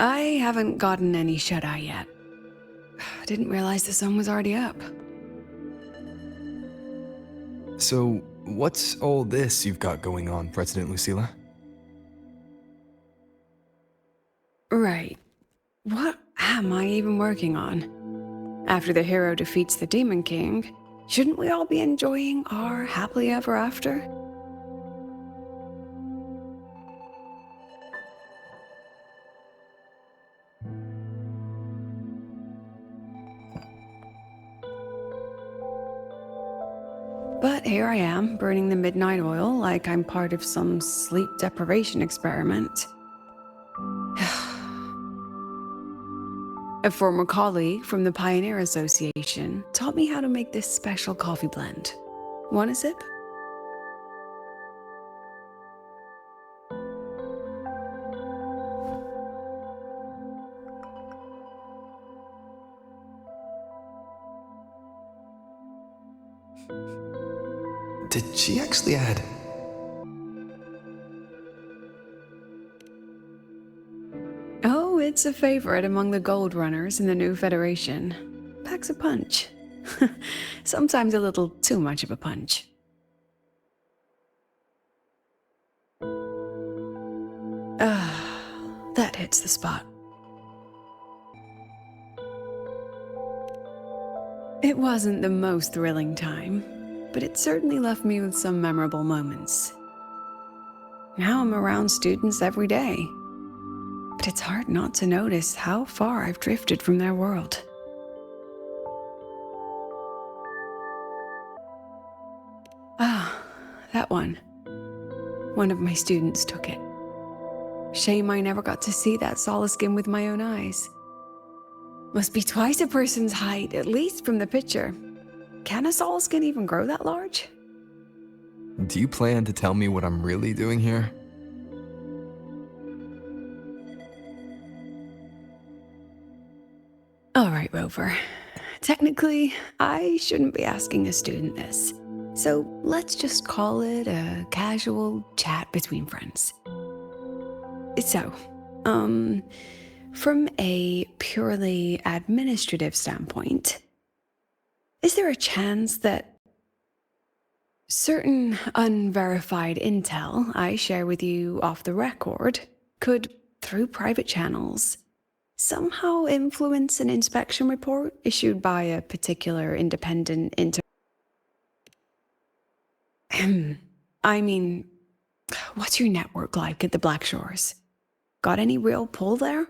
I haven't gotten any shut-eye yet. Didn't realize the sun was already up. So, what's all this you've got going on, President Lucilla? Right. What am I even working on? After the hero defeats the Demon King, shouldn't we all be enjoying our happily ever after? But here I am, burning the midnight oil like I'm part of some sleep deprivation experiment. A former colleague from the Pioneer Association taught me how to make this special coffee blend. Want a sip? Did she actually add? Oh, it's a favorite among the gold runners in the new Federation. Packs a punch. Sometimes a little too much of a punch. That hits the spot. It wasn't the most thrilling time, but it certainly left me with some memorable moments. Now I'm around students every day, but it's hard not to notice how far I've drifted from their world. That one. One of my students took it. Shame I never got to see that solace skin with my own eyes. Must be twice a person's height, at least from the picture. Can a solace skin even grow that large? Do you plan to tell me what I'm really doing here? All right, Rover. Technically, I shouldn't be asking a student this. So let's just call it a casual chat between friends. So, from a purely administrative standpoint, is there a chance that certain unverified intel I share with you off the record could, through private channels, somehow influence an inspection report issued by a particular independent I mean, what's your network like at the Black Shores? Got any real pull there?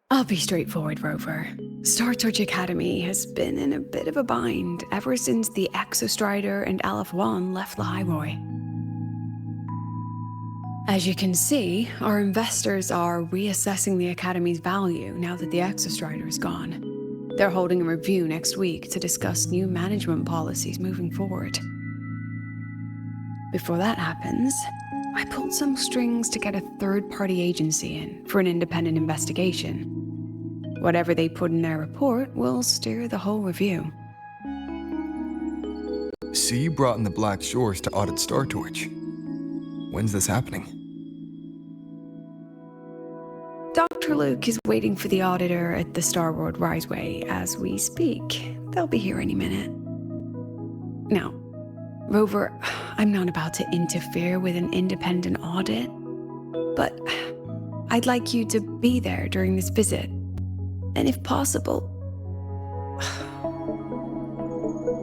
I'll be straightforward, Rover. Star Touch Academy has been in a bit of a bind ever since the Exostrider and Aleph One left the Highroy. As you can see, our investors are reassessing the Academy's value now that the Exostrider is gone. They're holding a review next week to discuss new management policies moving forward. Before that happens, I pulled some strings to get a third-party agency in for an independent investigation. Whatever they put in their report will steer the whole review. So you brought in the Black Shores to audit Star Torch. When's this happening? Dr. Luke is waiting for the auditor at the Star World Riseway as we speak. They'll be here any minute. Now, Rover, I'm not about to interfere with an independent audit, but I'd like you to be there during this visit. And if possible...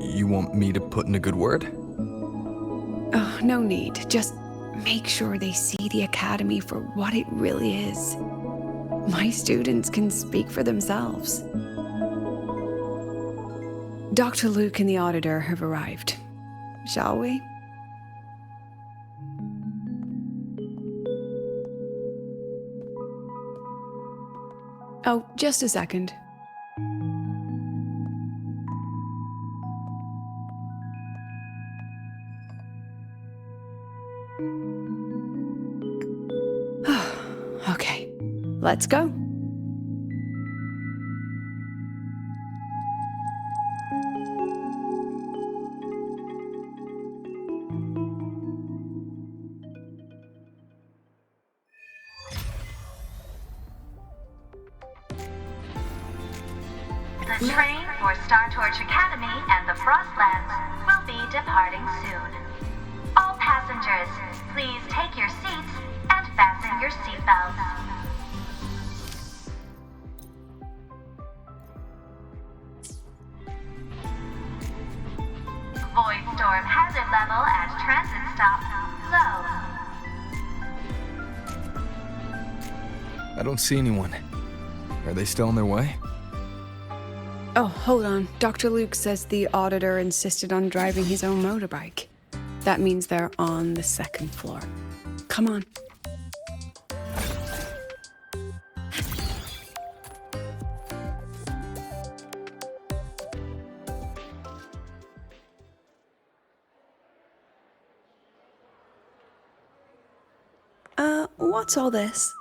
You want me to put in a good word? Oh, no need. Just make sure they see the Academy for what it really is. My students can speak for themselves. Dr. Luke and the auditor have arrived. Shall we? Oh, just a second. Okay, let's go. train for Star Torch Academy and the Frostlands will be departing soon. All passengers, please take your seats and fasten your seatbelts. Void storm hazard level at transit stop low. I don't see anyone. Are they still on their way? Oh, hold on. Dr. Luke says the auditor insisted on driving his own motorbike. That means they're on the second floor. Come on. What's all this?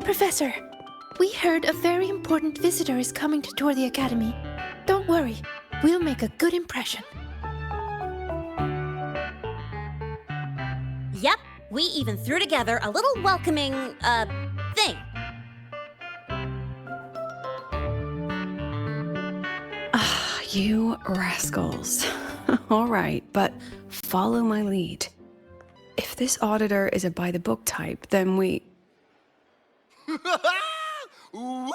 Professor, we heard a very important visitor is coming to tour the Academy. Don't worry, we'll make a good impression. Yep, we even threw together a little welcoming, thing. Ah, you rascals. All right, but follow my lead. If this auditor is a by-the-book type, then we... Woo!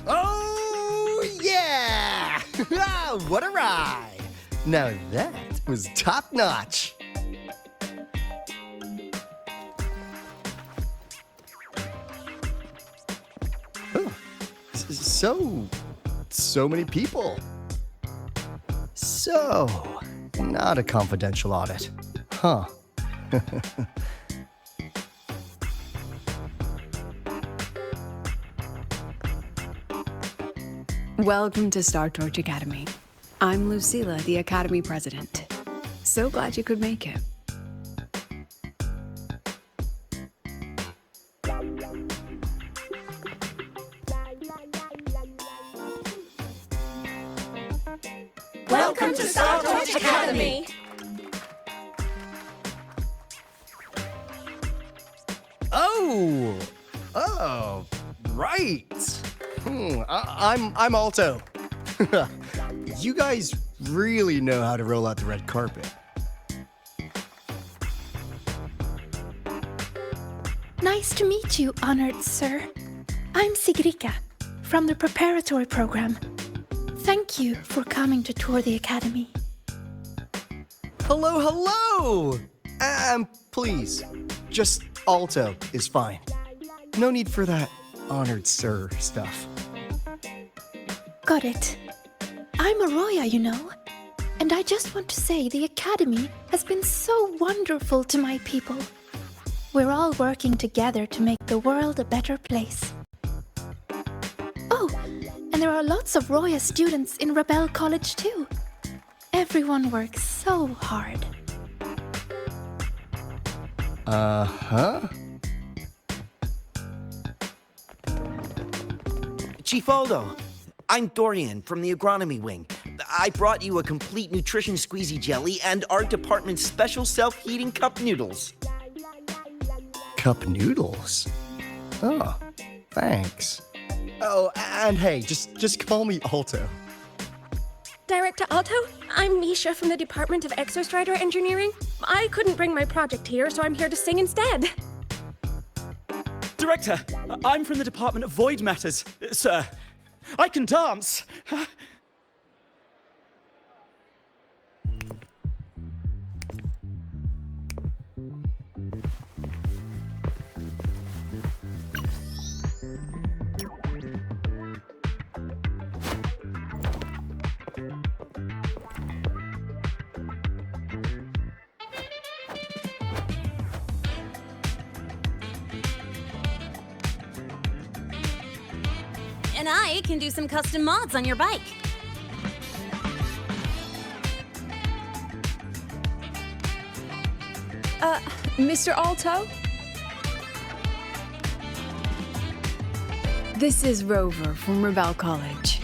Oh, yeah! What a ride! Now that was top-notch. So many people. So, not a confidential audit. Huh. Welcome to Star Torch Academy. I'm Lucilla, the Academy President. So glad you could make it. Welcome to Star Torch Academy! Oh, right. I'm Alto. You guys really know how to roll out the red carpet. Nice to meet you, honored sir. I'm Sigrika, from the preparatory program. Thank you for coming to tour the Academy. Hello! Please, just Alto is fine. No need for that honored sir stuff. Got it. I'm a Roya, you know. And I just want to say the Academy has been so wonderful to my people. We're all working together to make the world a better place. Oh, and there are lots of Roya students in Rebel College too. Everyone works so hard. Uh-huh. Chief Aldo, I'm Dorian from the Agronomy Wing. I brought you a complete nutrition squeezy jelly and our department's special self-heating cup noodles. Cup noodles? Oh, thanks. Oh, and hey, just call me Alto. Director Alto, I'm Misha from the Department of Exostrider Engineering. I couldn't bring my project here, so I'm here to sing instead. Director, I'm from the Department of Void Matters, sir. I can dance. And I can do some custom mods on your bike. Mr. Alto? This is Rover from Rebel College.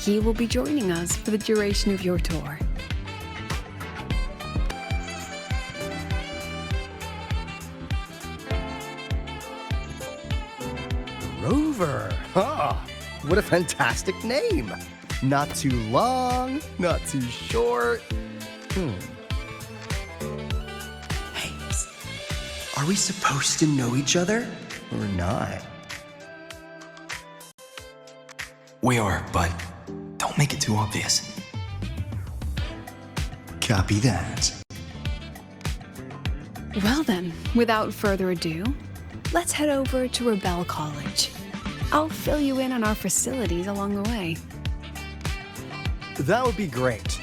He will be joining us for the duration of your tour. Rover. Ah, what a fantastic name. Not too long, not too short. Hey, are we supposed to know each other or not? We are, but don't make it too obvious. Copy that. Well then, without further ado, let's head over to Rebel College. I'll fill you in on our facilities along the way. That would be great.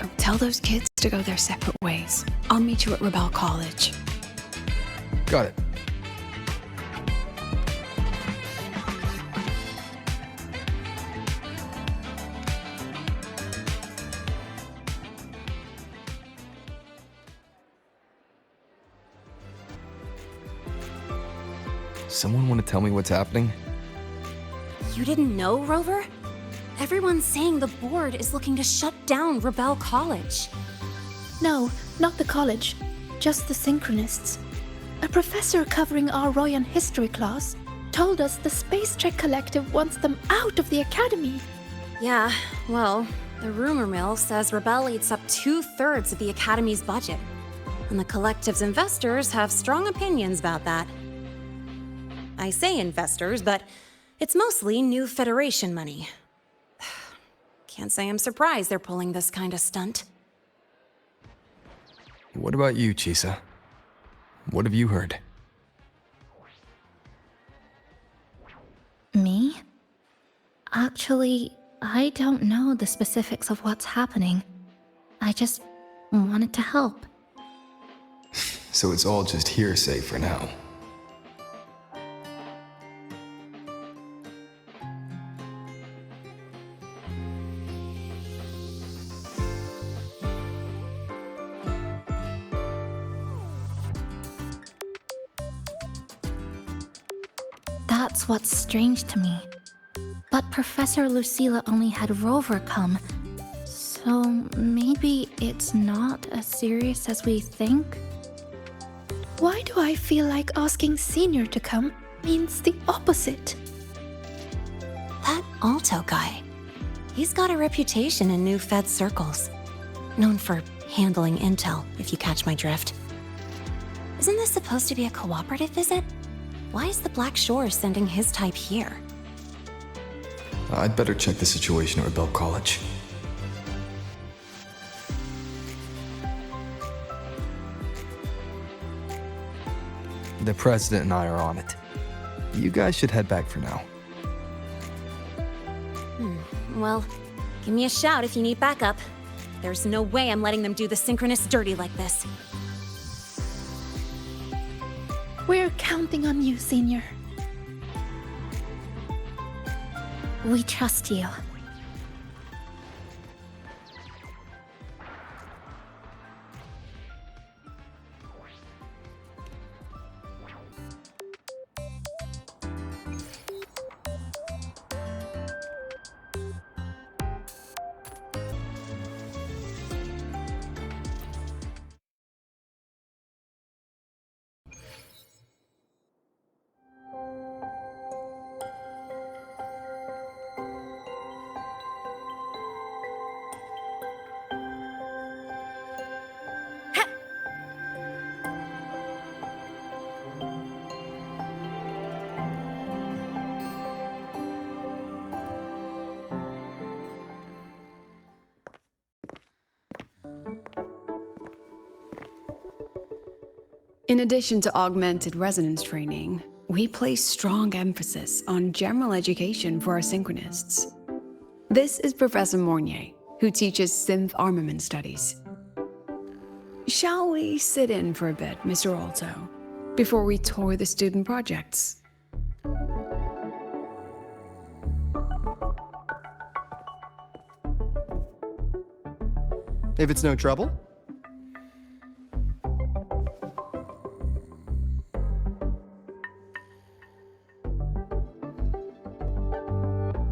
Oh, tell those kids to go their separate ways. I'll meet you at Rebel College. Got it. Someone want to tell me what's happening? You didn't know, Rover? Everyone's saying the board is looking to shut down Rebel College. No, not the college, just the Synchronists. A professor covering our Royan history class told us the Space Trek Collective wants them out of the Academy. Yeah, well, the rumor mill says Rebel eats up 2/3 of the Academy's budget. And the Collective's investors have strong opinions about that. I say investors, but it's mostly new Federation money. Can't say I'm surprised they're pulling this kind of stunt. What about you, Chisa? What have you heard? Me? Actually, I don't know the specifics of what's happening. I just wanted to help. So it's all just hearsay for now. That's what's strange to me. But Professor Lucilla only had Rover come, so maybe it's not as serious as we think? Why do I feel like asking Senior to come means the opposite? That Alto guy, he's got a reputation in new Fed circles. Known for handling intel, if you catch my drift. Isn't this supposed to be a cooperative visit? Why is the Black Shore sending his type here? I'd better check the situation at Rebel College. The President and I are on it. You guys should head back for now. Well, give me a shout if you need backup. There's no way I'm letting them do the Synchronists dirty like this. We're counting on you, Senior. We trust you. In addition to augmented resonance training, we place strong emphasis on general education for our Synchronists. This is Professor Mornier, who teaches synth armament studies. Shall we sit in for a bit, Mr. Alto? before we tour the student projects. If it's no trouble.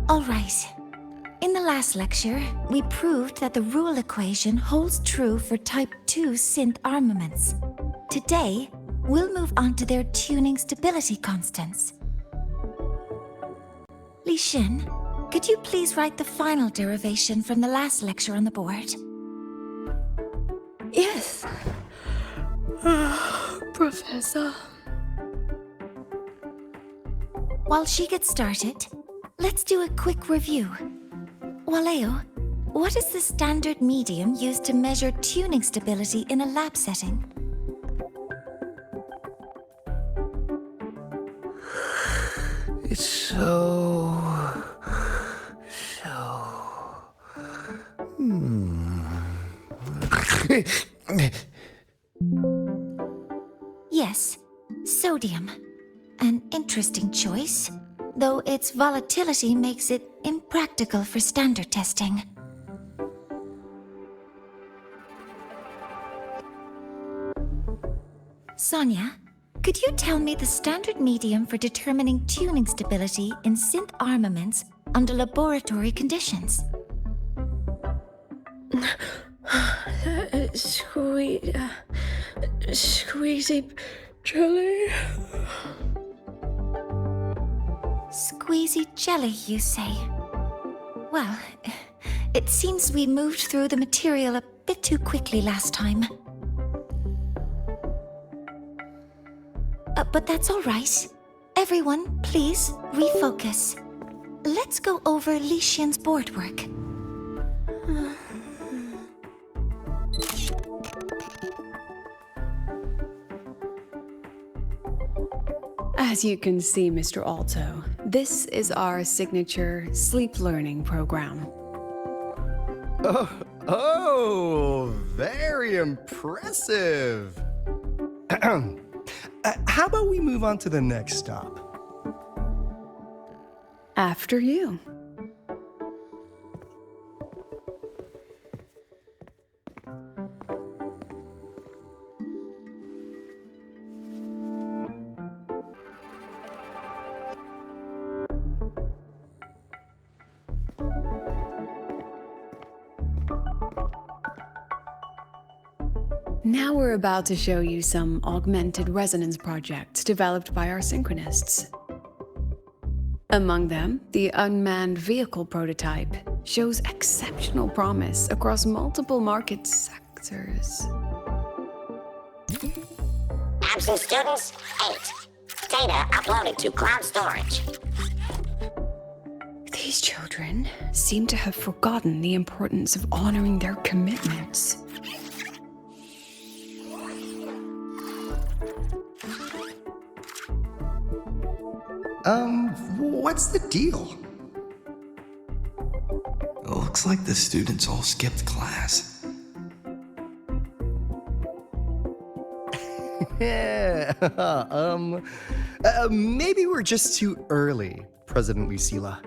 All right. In the last lecture, we proved that the rule equation holds true for Type 2 synth armaments. Today, we'll move on to their tuning stability constants. Li Xin, could you please write the final derivation from the last lecture on the board? Yes. Professor. While she gets started, let's do a quick review. Waleo, what is the standard medium used to measure tuning stability in a lab setting? It's so... Yes, sodium. An interesting choice, though its volatility makes it impractical for standard testing. Sonia, could you tell me the standard medium for determining tuning stability in synth armaments under laboratory conditions? Squeezy jelly. Squeezy jelly, you say? Well, it seems we moved through the material a bit too quickly last time. But that's all right. Everyone, please refocus. Let's go over Li Xian's board work. As you can see, Mr. Alto, this is our signature sleep learning program. Oh, very impressive. How about we move on to the next stop? After you. Now we're about to show you some augmented resonance projects developed by our synchronists. Among them, the unmanned vehicle prototype shows exceptional promise across multiple market sectors. Absent students, 8. Data uploaded to cloud storage. These children seem to have forgotten the importance of honoring their commitments. What's the deal? It looks like the students all skipped class. Yeah, maybe we're just too early, President Lucilla.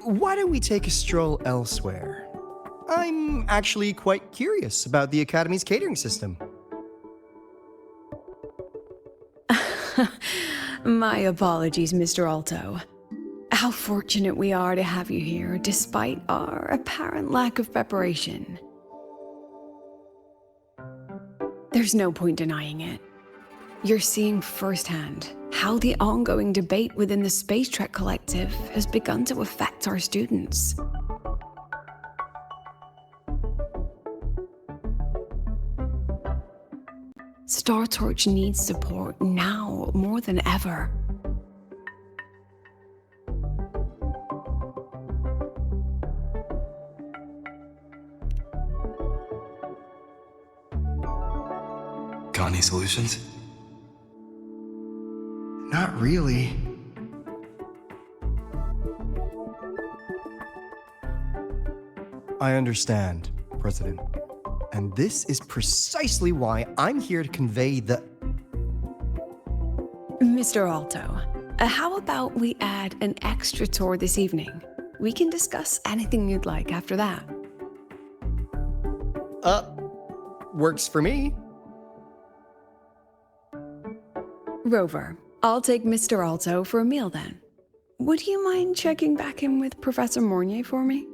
Why don't we take a stroll elsewhere? I'm actually quite curious about the Academy's catering system. My apologies, Mr. Alto. How fortunate we are to have you here, despite our apparent lack of preparation. There's no point denying it. You're seeing firsthand how the ongoing debate within the Space Trek Collective has begun to affect our students. Star Torch needs support now more than ever. Got any solutions? Not really. I understand, President. And this is precisely why I'm here to convey the... Mr. Alto, how about we add an extra tour this evening? We can discuss anything you'd like after that. Works for me. Rover, I'll take Mr. Alto for a meal then. Would you mind checking back in with Professor Mornier for me?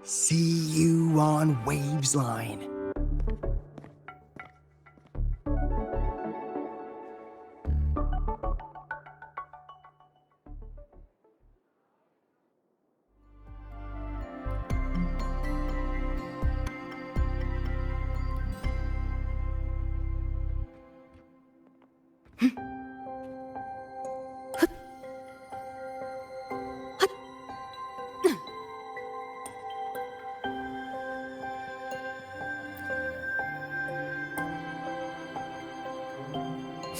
See you on Waves Line.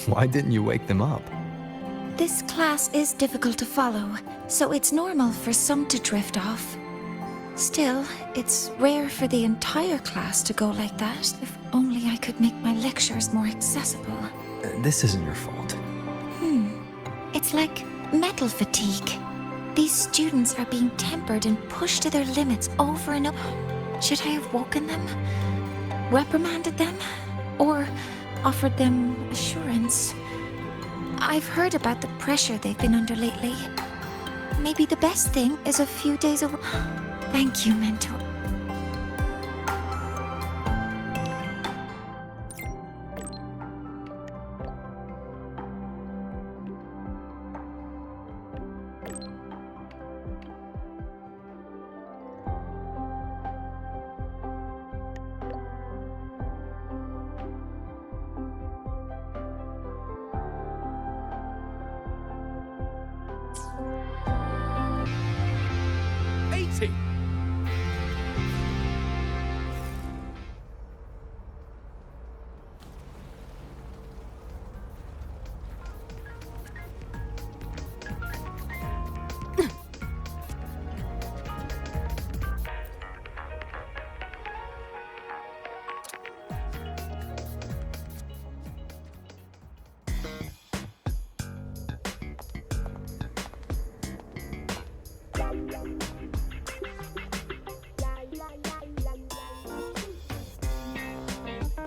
Why didn't you wake them up? This class is difficult to follow, so it's normal for some to drift off. Still, it's rare for the entire class to go like that. If only I could make my lectures more accessible. This isn't your fault. It's like metal fatigue. These students are being tempered and pushed to their limits over and over. Should I have woken them? Reprimanded them? Or offered them assurance? I've heard about the pressure they've been under lately. Maybe the best thing is a few days away. Thank you, Mentor.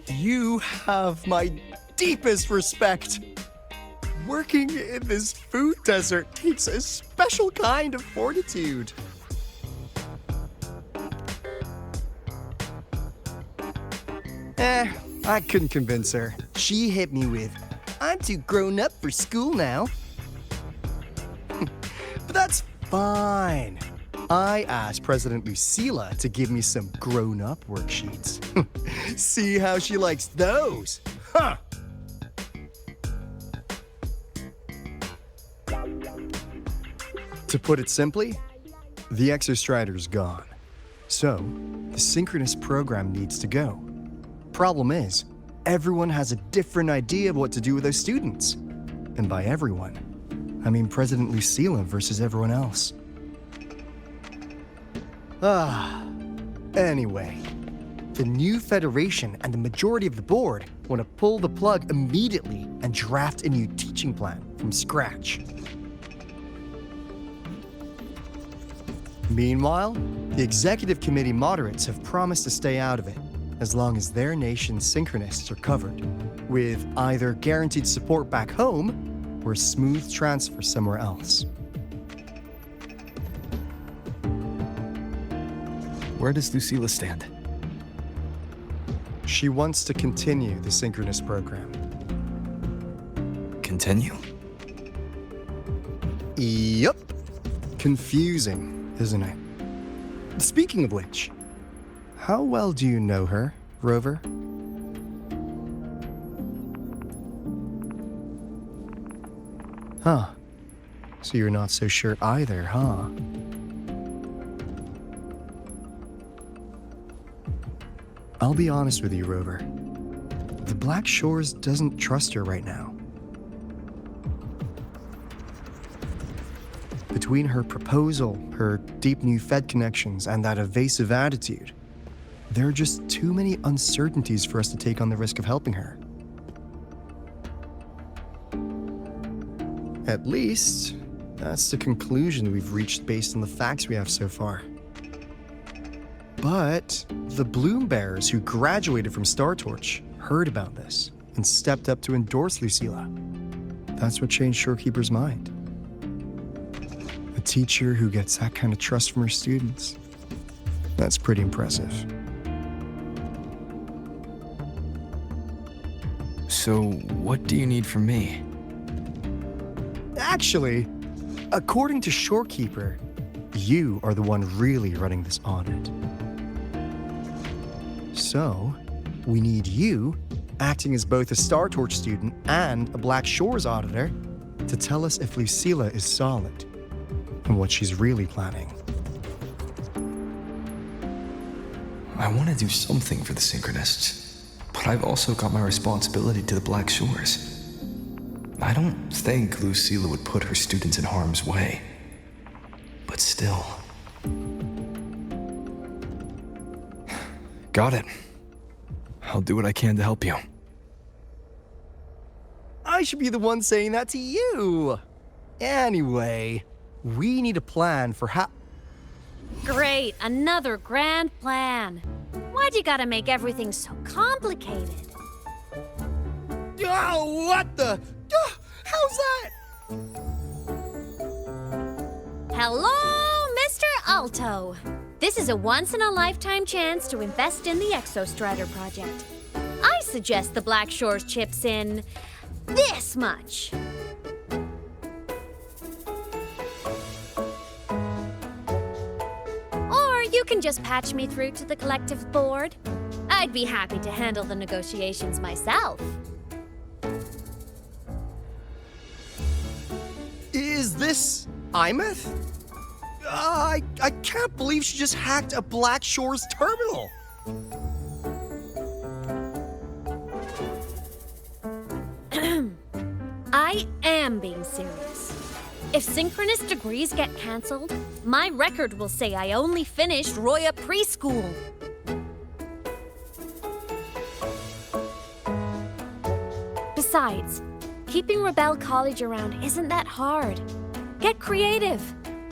You have my deepest respect. Working in this food desert takes a special kind of fortitude. I couldn't convince her. She hit me with, "I'm too grown up for school now." But that's fine. I asked President Lucilla to give me some grown-up worksheets. See how she likes those, huh? To put it simply, the Exostrider's gone. So, the synchronous program needs to go. Problem is, everyone has a different idea of what to do with those students. And by everyone, I mean President Lucilla versus everyone else. Anyway, the new Federation and the majority of the board want to pull the plug immediately and draft a new teaching plan from scratch. Meanwhile, the executive committee moderates have promised to stay out of it as long as their nation's synchronists are covered, with either guaranteed support back home or a smooth transfer somewhere else. Where does Lucilla stand? She wants to continue the synchronous program. Continue? Yup. Confusing, isn't it? Speaking of which, how well do you know her, Rover? Huh. So you're not so sure either, huh? I'll be honest with you, Rover. The Black Shores doesn't trust her right now. Between between her proposal, her deep new Fed connections, and that evasive attitude, there are just too many uncertainties for us to take on the risk of helping her. At least, that's the conclusion we've reached based on the facts we have so far. But the Bloom Bearers who graduated from Star Torch heard about this and stepped up to endorse Lucilla. That's what changed Shorekeeper's mind. A teacher who gets that kind of trust from her students. That's pretty impressive. So, what do you need from me? Actually, according to Shorekeeper, you are the one really running this audit. So, we need you, acting as both a Star Torch student and a Black Shores auditor, to tell us if Lucilla is solid and what she's really planning. I want to do something for the Synchronists, but I've also got my responsibility to the Black Shores. I don't think Lucilla would put her students in harm's way, but still. Got it. I'll do what I can to help you. I should be the one saying that to you. Anyway, we need a plan for how... Great, another grand plan. Why'd you gotta make everything so complicated? Oh, what the... How's that? Hello, Mr. Alto. This is a once-in-a-lifetime chance to invest in the Exostrider project. I suggest the Black Shores chips in this much. Or you can just patch me through to the collective board. I'd be happy to handle the negotiations myself. Is this Imeth? I can't believe she just hacked a Black Shores terminal. I am being serious. If synchronous degrees get cancelled, my record will say I only finished Roya preschool. Besides, keeping Rebel College around isn't that hard. Get creative.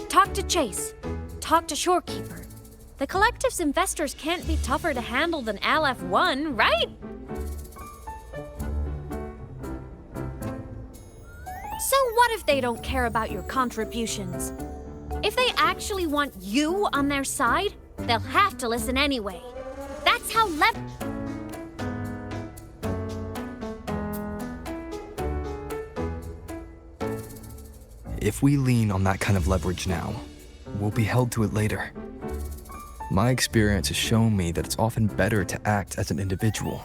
Talk to Chase. Talk to Shorekeeper. The collective's investors can't be tougher to handle than LF1, right? So what if they don't care about your contributions? If they actually want you on their side, they'll have to listen anyway. That's how If we lean on that kind of leverage now, we'll be held to it later. My experience has shown me that it's often better to act as an individual.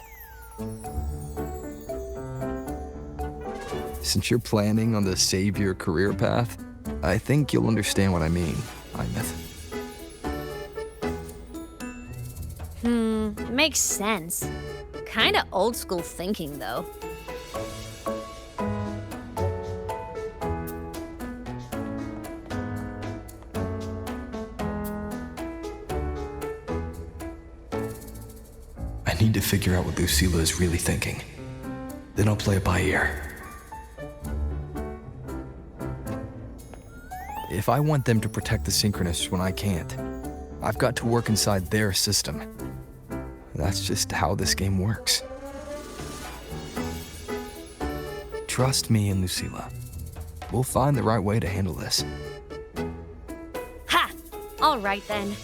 Since you're planning on the savior career path, I think you'll understand what I mean, Imeth. Makes sense. Kinda old school thinking, though. I need to figure out what Lucilla is really thinking. Then I'll play it by ear. If I want them to protect the Synchronists when I can't, I've got to work inside their system. That's just how this game works. Trust me and Lucilla. We'll find the right way to handle this. Ha! All right then.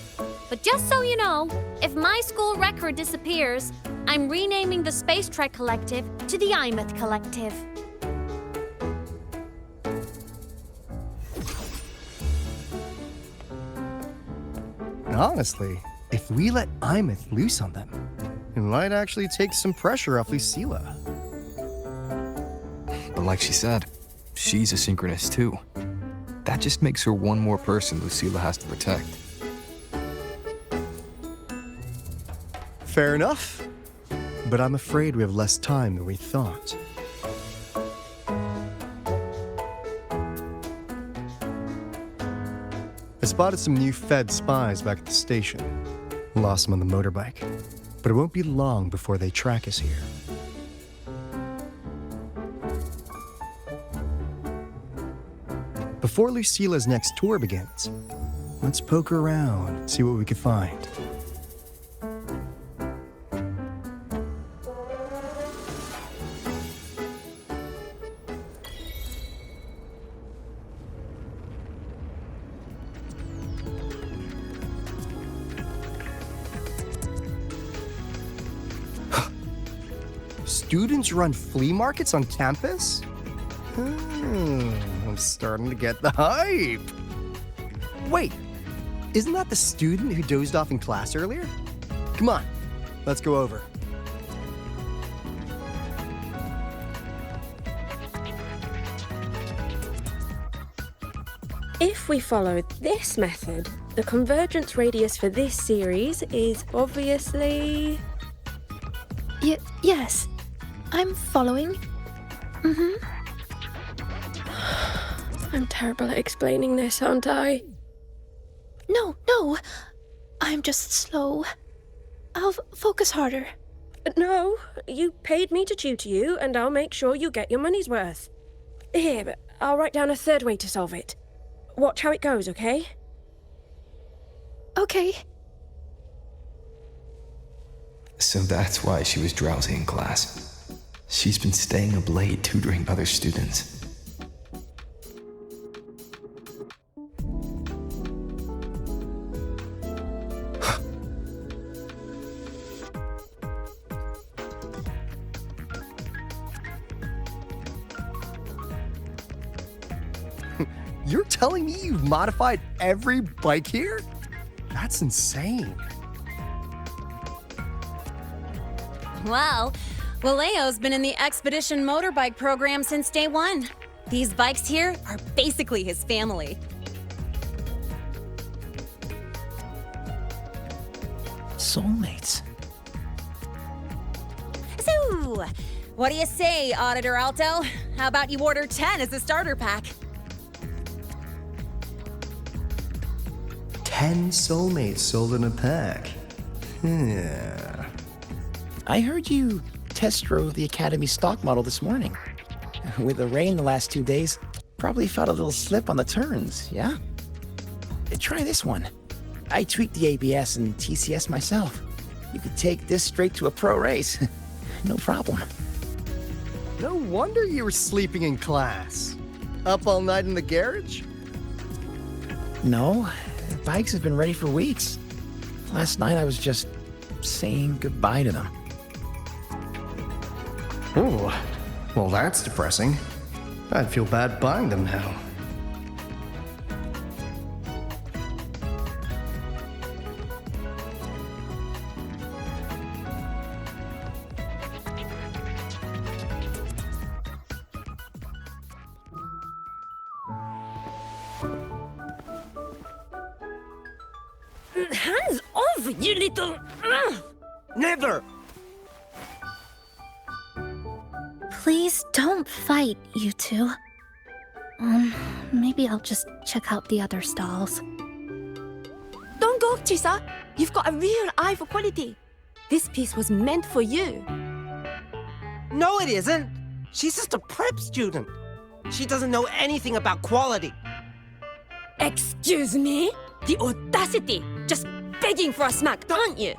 But just so you know, if my school record disappears, I'm renaming the Space Trek Collective to the Imeth Collective. Honestly, if we let Imeth loose on them, it might actually take some pressure off Lucilla. But like she said, she's a Synchronist too. That just makes her one more person Lucilla has to protect. Fair enough, but I'm afraid we have less time than we thought. spotted some new Fed spies back at the station. Lost them on the motorbike. But it won't be long before they track us here. Before Lucilla's next tour begins, let's poke around, see what we can find. Students run flea markets on campus? I'm starting to get the hype. Wait, isn't that the student who dozed off in class earlier? Come on, let's go over. If we follow this method, the convergence radius for this series is obviously... Yes, I'm following. I'm terrible at explaining this, aren't I? No, I'm just slow. I'll focus harder. No, you paid me to tutor you, and I'll make sure you get your money's worth. Here, I'll write down a third way to solve it. Watch how it goes, okay? Okay. So that's why she was drowsy in class. She's been staying up late tutoring other students. You're telling me you've modified every bike here? That's insane. Well, Waleo's been in the Expedition motorbike program since day one. These bikes here are basically his family. Soulmates. So, what do you say, Auditor Alto? How about you order 10 as a starter pack? 10 soulmates sold in a pack. Yeah. I heard you test drove the Academy stock model this morning. With the rain the last 2 days, probably felt a little slip on the turns, yeah? Try this one. I tweaked the ABS and TCS myself. You could take this straight to a pro race. No problem. No wonder you were sleeping in class. Up all night in the garage? No, the bikes have been ready for weeks. Last night I was just saying goodbye to them. Oh, well that's depressing. I'd feel bad buying them now. Hands off, you little... Never! Please don't fight, you two. Maybe I'll just check out the other stalls. Don't go, Chisa. You've got a real eye for quality. This piece was meant for you. No, it isn't. She's just a prep student. She doesn't know anything about quality. Excuse me? The audacity! Just begging for a smack, aren't you?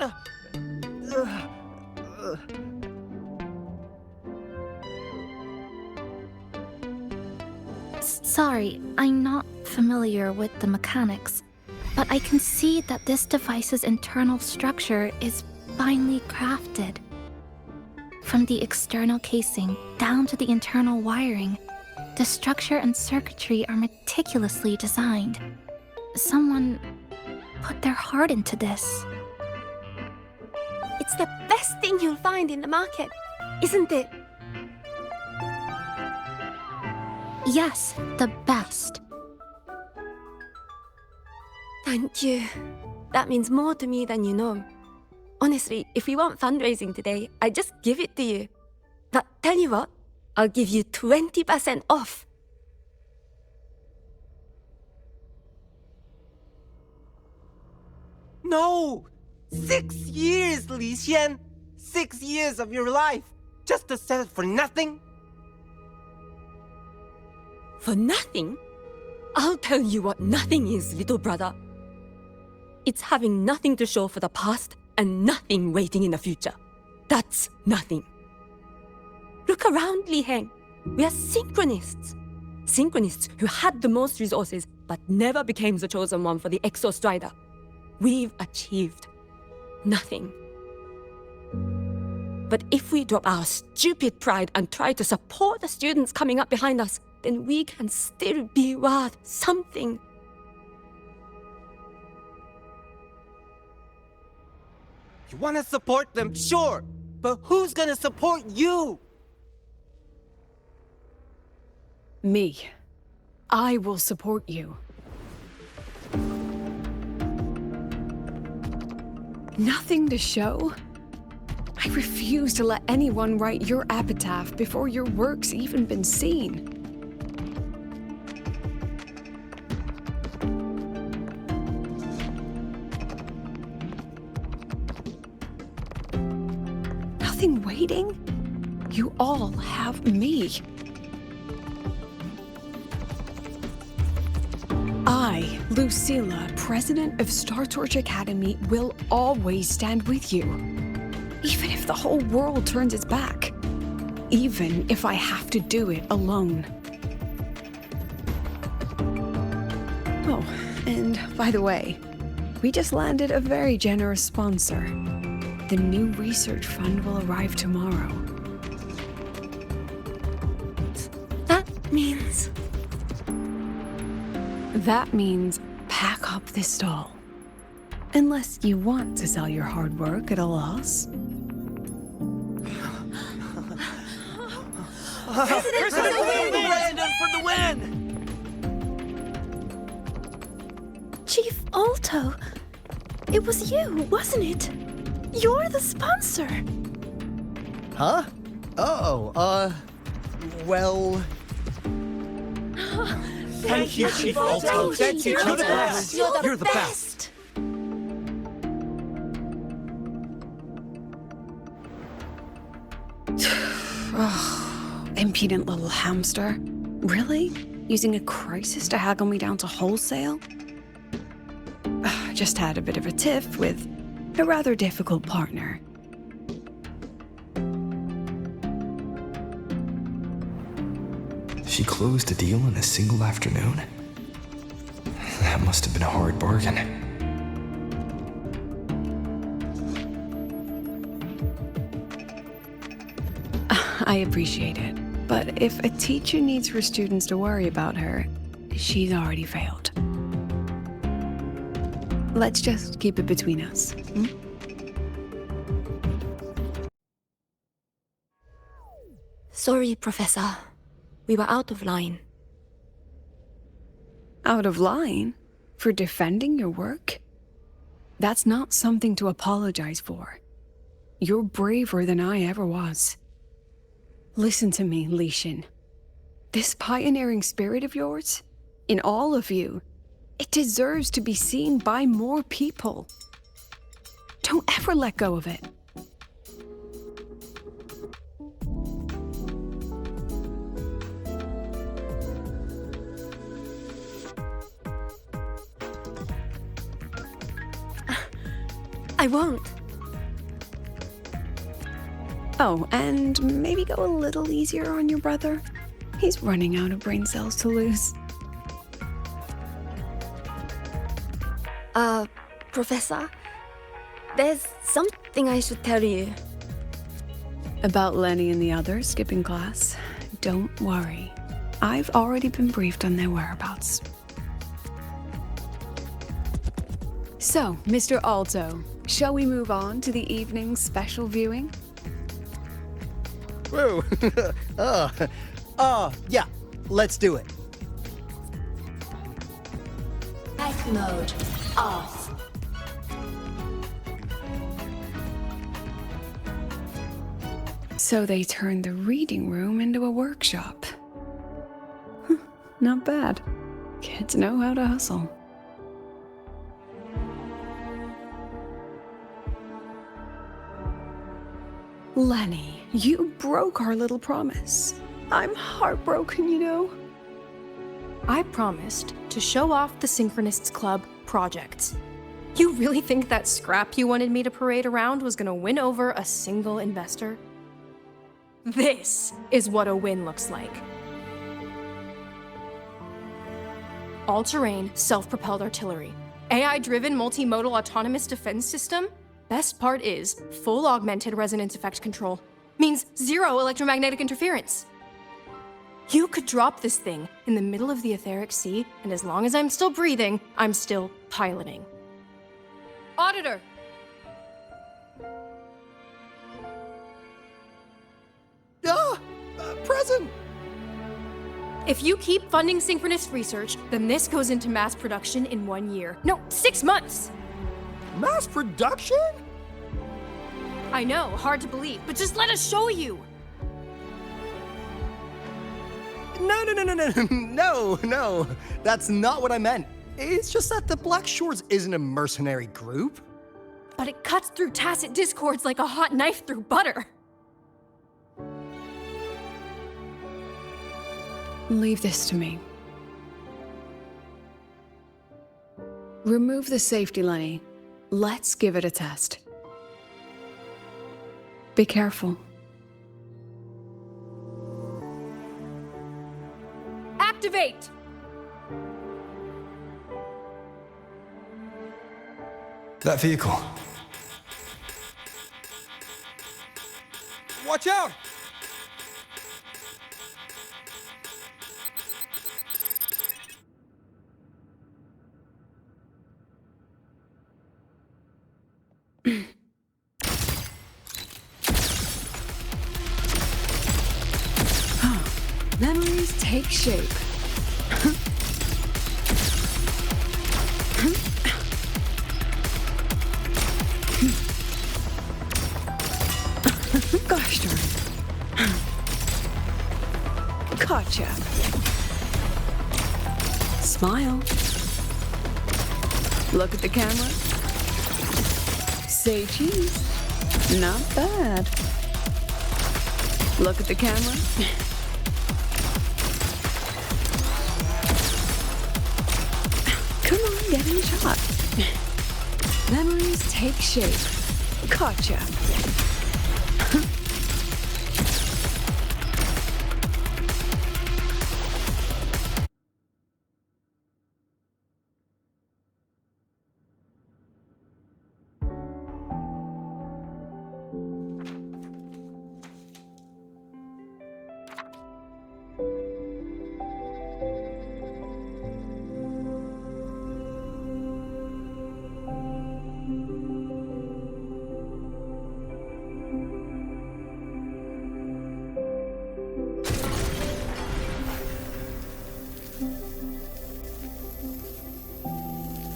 Sorry, I'm not familiar with the mechanics, but I can see that this device's internal structure is finely crafted. From the external casing down to the internal wiring, the structure and circuitry are meticulously designed. Someone put their heart into this. It's the best thing you'll find in the market, isn't it? Yes, the best. Thank you. That means more to me than you know. Honestly, if we want fundraising today, I'd just give it to you. But tell you what, I'll give you 20% off. No! 6 years, Li Xian! 6 years of your life! Just to settle for nothing? For nothing? I'll tell you what nothing is, little brother. It's having nothing to show for the past and nothing waiting in the future. That's nothing. Look around, Li Heng. We are synchronists. Synchronists who had the most resources but never became the chosen one for the Exo Strider. We've achieved nothing. But if we drop our stupid pride and try to support the students coming up behind us, then we can still be worth something. You want to support them, sure, but who's gonna support you? Me. I will support you. Nothing to show? I refuse to let anyone write your epitaph before your work's even been seen. Nothing waiting? You all have me. I, Lucilla, president of Star Torch Academy, will always stand with you. Even if the whole world turns its back. Even if I have to do it alone. Oh, and by the way, we just landed a very generous sponsor. The new research fund will arrive tomorrow. That means... That means pack up this stall. Unless you want to sell your hard work at a loss. Brandon for the win! Chief Alto, it was you, wasn't it? You're the sponsor. Huh? Oh, well... Thank you, Chief Alto. Thank you, you're the best. You're the best. Oh, impudent little hamster. Really? Using a crisis to haggle me down to wholesale? Just had a bit of a tiff with a rather difficult partner. She closed a deal in a single afternoon? That must have been a hard bargain. I appreciate it, but if a teacher needs her students to worry about her, she's already failed. Let's just keep it between us. Sorry, Professor. We were out of line. Out of line? For defending your work? That's not something to apologize for. You're braver than I ever was. Listen to me, Li Xin. This pioneering spirit of yours, in all of you, it deserves to be seen by more people. Don't ever let go of it. I won't. Oh, and maybe go a little easier on your brother. He's running out of brain cells to lose. Professor, there's something I should tell you. About Lenny and the others skipping class? Don't worry. I've already been briefed on their whereabouts. So, Mr. Alto, shall we move on to the evening's special viewing? Whoa. Yeah, let's do it. Night mode off. So they turned the reading room into a workshop. Not bad. Kids know how to hustle. Lenny, you broke our little promise. I'm heartbroken, you know. I promised to show off the Synchronists Club projects. You really think that scrap you wanted me to parade around was gonna win over a single investor? This is what a win looks like. All-terrain, self-propelled artillery. AI-driven multimodal autonomous defense system? Best part is full augmented resonance effect control. Means zero electromagnetic interference. You could drop this thing in the middle of the etheric sea, and as long as I'm still breathing, I'm still piloting. Auditor! Present! If you keep funding synchronous research, then this goes into mass production in 1 year. No, 6 months! Mass production? I know, hard to believe, but just let us show you! No. That's not what I meant. It's just that the Black Shores isn't a mercenary group. But it cuts through tacit discords like a hot knife through butter. Leave this to me. Remove the safety, Lenny. Let's give it a test. Be careful. Activate! That vehicle. Watch out! Memories take shape. Gosh darn. Gotcha. Smile. Look at the camera. Say cheese. Not bad. Look at the camera. Come on, get in the shot. Memories take shape. Gotcha.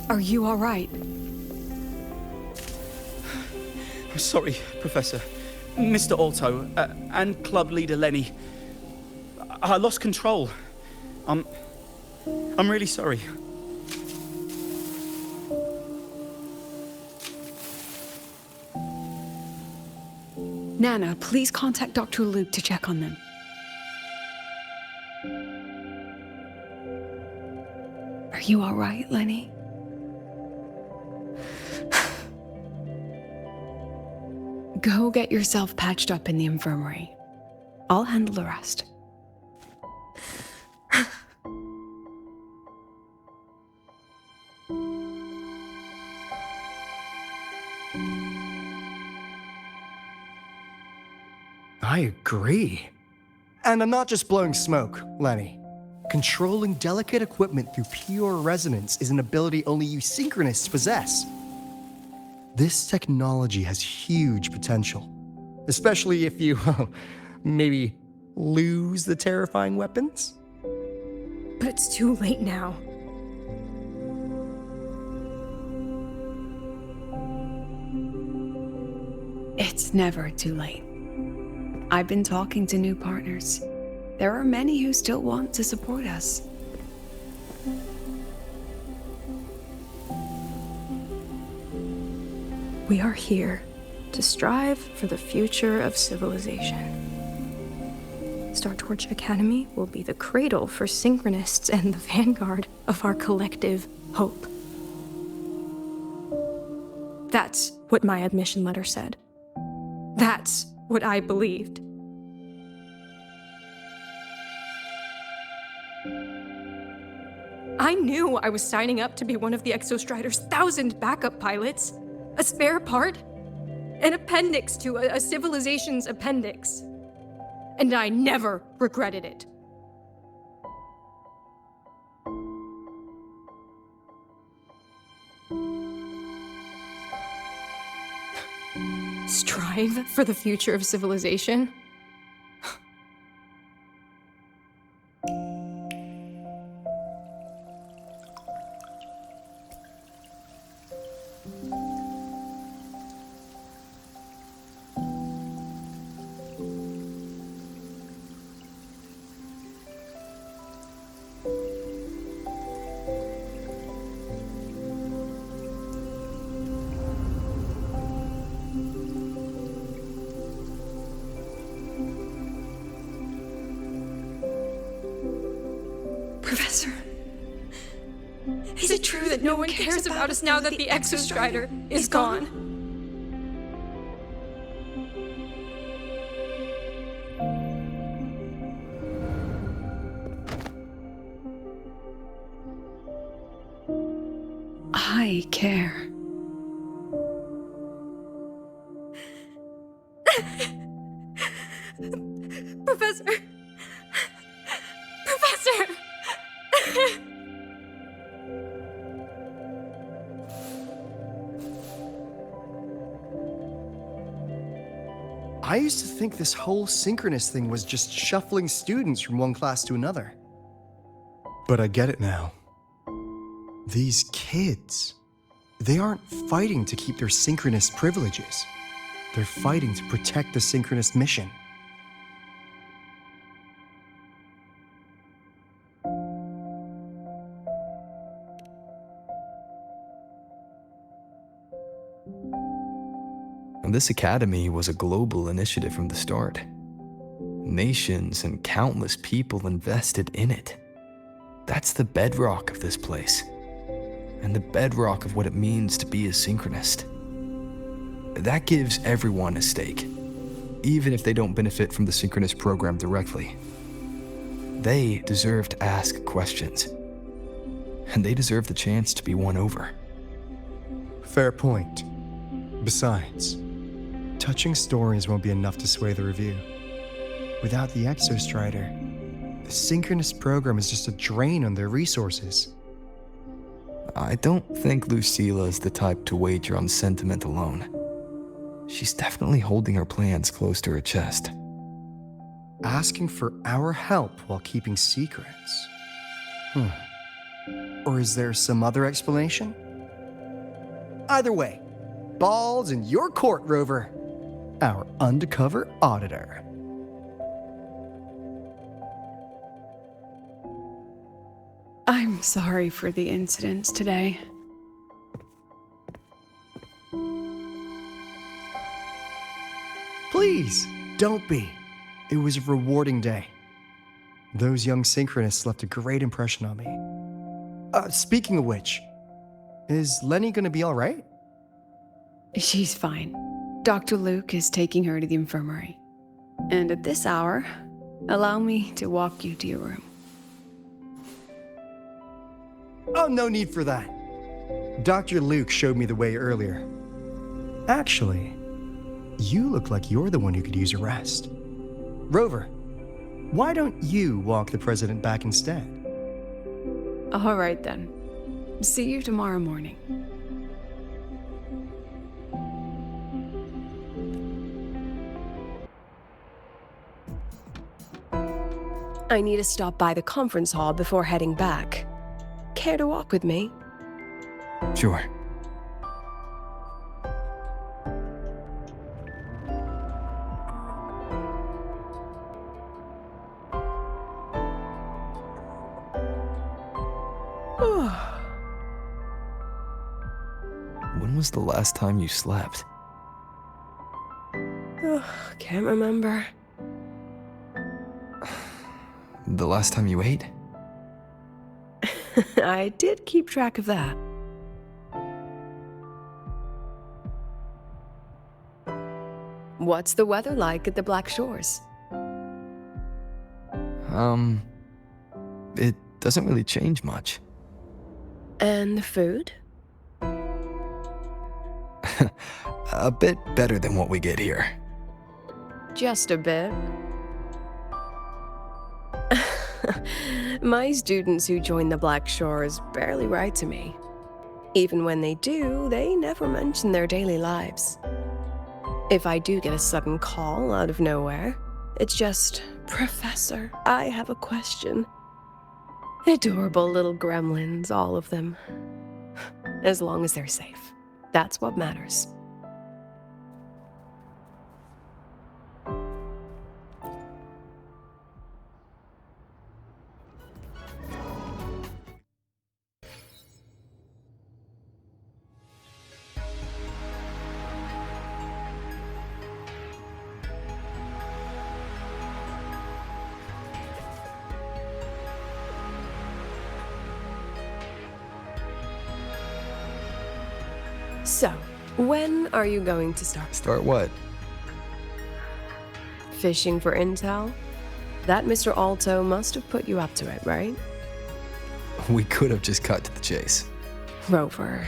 Are you all right? I'm sorry, Professor. Mr. Alto, and club leader Lenny. I lost control. I'm really sorry. Nana, please contact Dr. Luke to check on them. Are you all right, Lenny? Go get yourself patched up in the infirmary. I'll handle the rest. I agree. And I'm not just blowing smoke, Lenny. Controlling delicate equipment through pure resonance is an ability only you synchronists possess. This technology has huge potential, especially if you, maybe lose the terrifying weapons? But it's too late now. It's never too late. I've been talking to new partners. There are many who still want to support us. We are here to to strive for the future of civilization. Star Torch Academy will be the cradle for synchronists and the vanguard of our collective hope. That's what my admission letter said. That's what I believed. I knew I was signing up to be one of the Exostrider's 1,000 backup pilots, a spare part, an appendix to a civilization's appendix. And I never regretted it. Strive for the future of civilization? Professor, is it true that no one cares about us now that the Exostrider is gone? I care. Professor! Professor! I used to think this whole synchronous thing was just shuffling students from one class to another. But I get it now. These kids, they aren't fighting to keep their synchronous privileges. They're fighting to protect the synchronous mission. And this academy was a global initiative from the start. Nations and countless people invested in it. That's the bedrock of this place, and the bedrock of what it means to be a synchronist. That gives everyone a stake, even if they don't benefit from the synchronous program directly. They deserve to ask questions, and they deserve the chance to be won over. Fair point. Besides, touching stories won't be enough to sway the review. Without the Exostrider, the synchronous program is just a drain on their resources. I don't think Lucilla is the type to wager on sentiment alone. She's definitely holding her plans close to her chest. Asking for our help while keeping secrets? Or is there some other explanation? Either way, ball's in your court, Rover. Our undercover auditor. I'm sorry for the incidents today. Please, don't be. It was a rewarding day. Those young synchronists left a great impression on me. Speaking of which, is Lenny gonna be all right? She's fine. Dr. Luke is taking her to the infirmary. And at this hour, allow me to walk you to your room. Oh, no need for that. Dr. Luke showed me the way earlier. Actually, you look like you're the one who could use a rest. Rover, why don't you walk the president back instead? All right then. See you tomorrow morning. I need to stop by the conference hall before heading back. Care to walk with me? Sure. When was the last time you slept? Ugh, can't remember. The last time you ate? I did keep track of that. What's the weather like at the Black Shores? It doesn't really change much. And the food? A bit better than what we get here. Just a bit. My students who join the Black Shores barely write to me. Even when they do, they never mention their daily lives. If I do get a sudden call out of nowhere, it's just, "Professor, I have a question." Adorable little gremlins, all of them. As long as they're safe. That's what matters. So, when are you going to start? Start what? Fishing for intel? That Mr. Alto must have put you up to it, right? We could have just cut to the chase. Rover,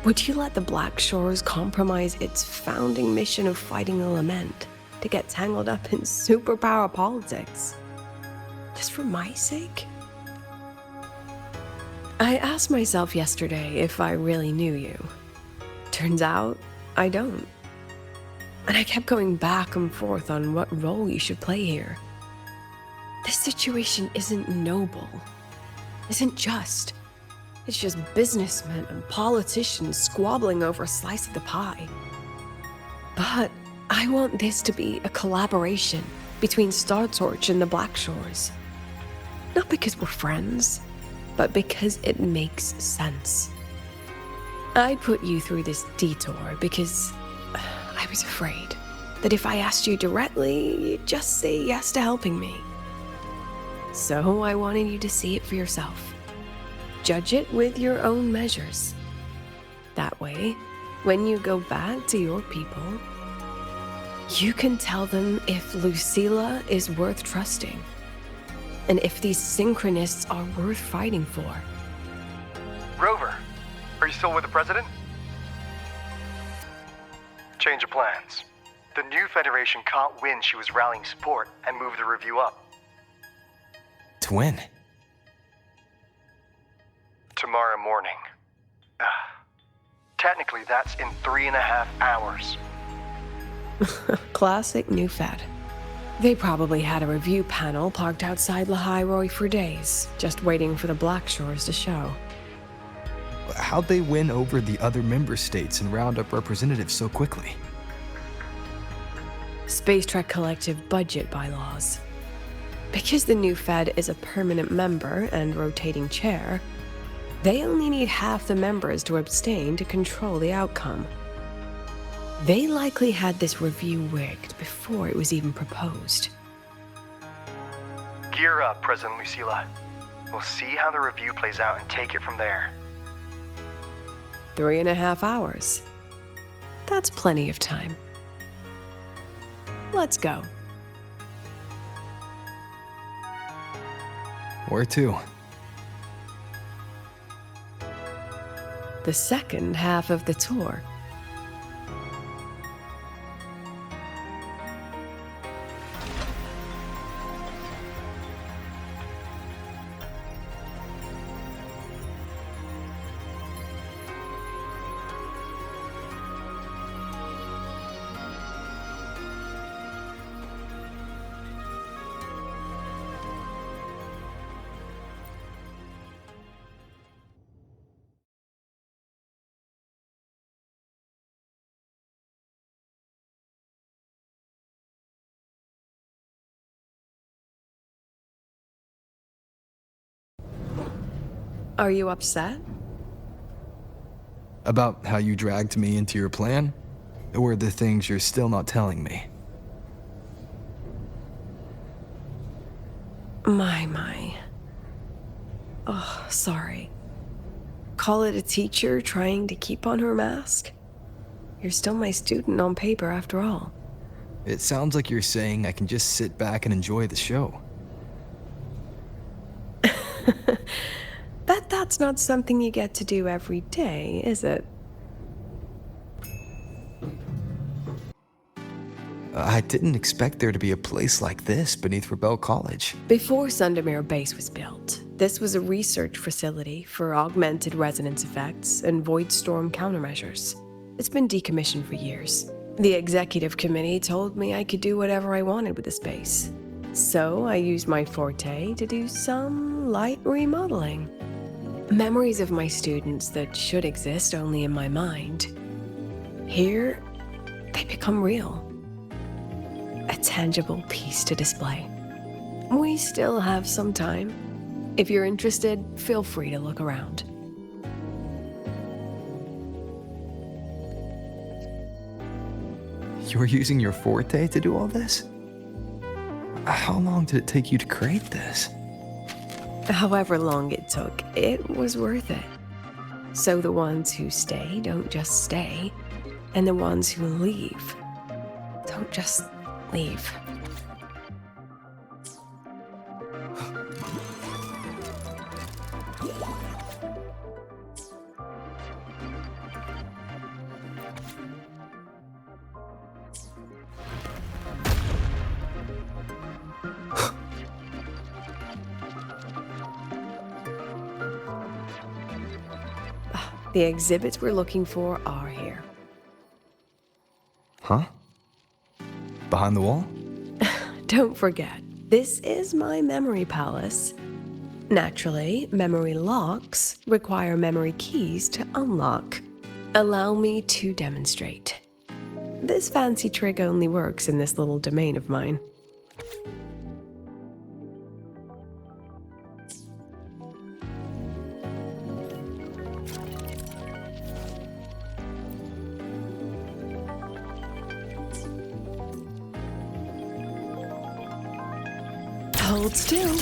would you let the Black Shores compromise its founding mission of fighting the Lament to get tangled up in superpower politics? Just for my sake? I asked myself yesterday if I really knew you. Turns out, I don't. And I kept going back and forth on what role you should play here. This situation isn't noble, isn't just. It's just businessmen and politicians squabbling over a slice of the pie. But I want this to be a collaboration between Star Torch and the Black Shores. Not because we're friends, but because it makes sense. I put you through this detour because I was afraid that if I asked you directly, you'd just say yes to helping me. So I wanted you to see it for yourself. Judge it with your own measures. That way, when you go back to your people, you can tell them if Lucilla is worth trusting, and if these synchronists are worth fighting for. Rover, are you still with the President? Change of plans. The new Federation caught wind she was rallying support and moved the review up. To when? Tomorrow morning. Technically, that's in 3.5 hours. Classic new Fed. They probably had a review panel parked outside Lahai for days, just waiting for the Black Shores to show. How'd they win over the other member states and round up representatives so quickly? Space Trek Collective budget bylaws. Because the new Fed is a permanent member and rotating chair, they only need half the members to abstain to control the outcome. They likely had this review rigged before it was even proposed. Gear up, President Lucilla. We'll see how the review plays out and take it from there. 3.5 hours. That's plenty of time. Let's go. Where to? The second half of the tour. Are you upset? About how you dragged me into your plan? Or the things you're still not telling me? My. Oh, sorry. Call it a teacher trying to keep on her mask? You're still my student on paper after all. It sounds like you're saying I can just sit back and enjoy the show. Bet that's not something you get to do every day, is it? I didn't expect there to be a place like this beneath Rebel College. Before Sundermere Base was built, this was a research facility for augmented resonance effects and void storm countermeasures. It's been decommissioned for years. The executive committee told me I could do whatever I wanted with the space. So I used my forte to do some light remodeling. Memories of my students that should exist only in my mind. Here, they become real. A tangible piece to display. We still have some time. If you're interested, feel free to look around. You're using your forte to do all this? How long did it take you to create this? However long it took, it was worth it. So the ones who stay don't just stay, and the ones who leave don't just leave. The exhibits we're looking for are here. Huh? Behind the wall? Don't forget, this is my memory palace. Naturally, memory locks require memory keys to unlock. Allow me to demonstrate. This fancy trick only works in this little domain of mine. Hold still.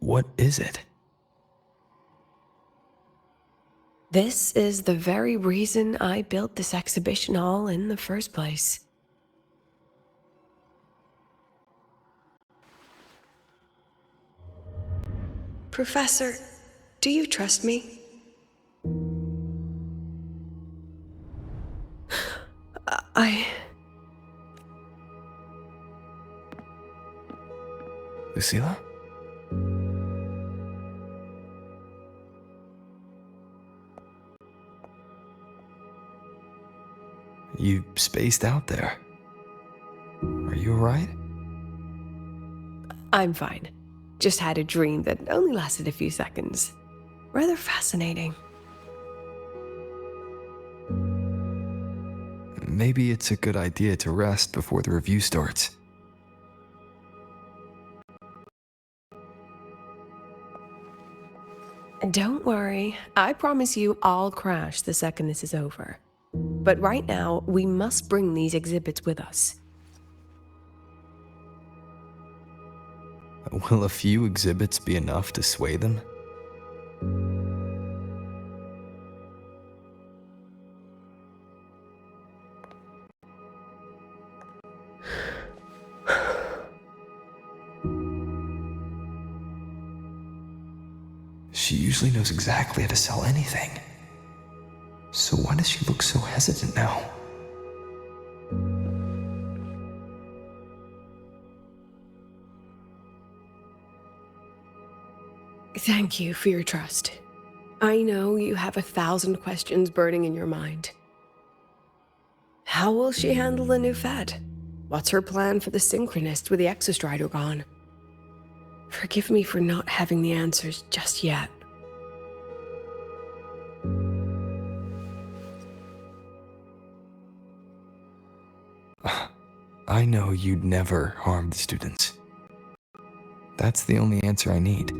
What is it? This is the very reason I built this exhibition hall in the first place. Professor, do you trust me? Lucilla? You spaced out there. Are you alright? I'm fine. Just had a dream that only lasted a few seconds. Rather fascinating. Maybe it's a good idea to rest before the review starts. Don't worry. I promise you I'll crash the second this is over. But right now, we must bring these exhibits with us. Will a few exhibits be enough to sway them? She usually knows exactly how to sell anything. So why does she look so hesitant now? Thank you for your trust. I know you have 1,000 questions burning in your mind. How will she handle the new Fed? What's her plan for the Synchronist with the Exostrider gone? Forgive me for not having the answers just yet. I know you'd never harm the students. That's the only answer I need.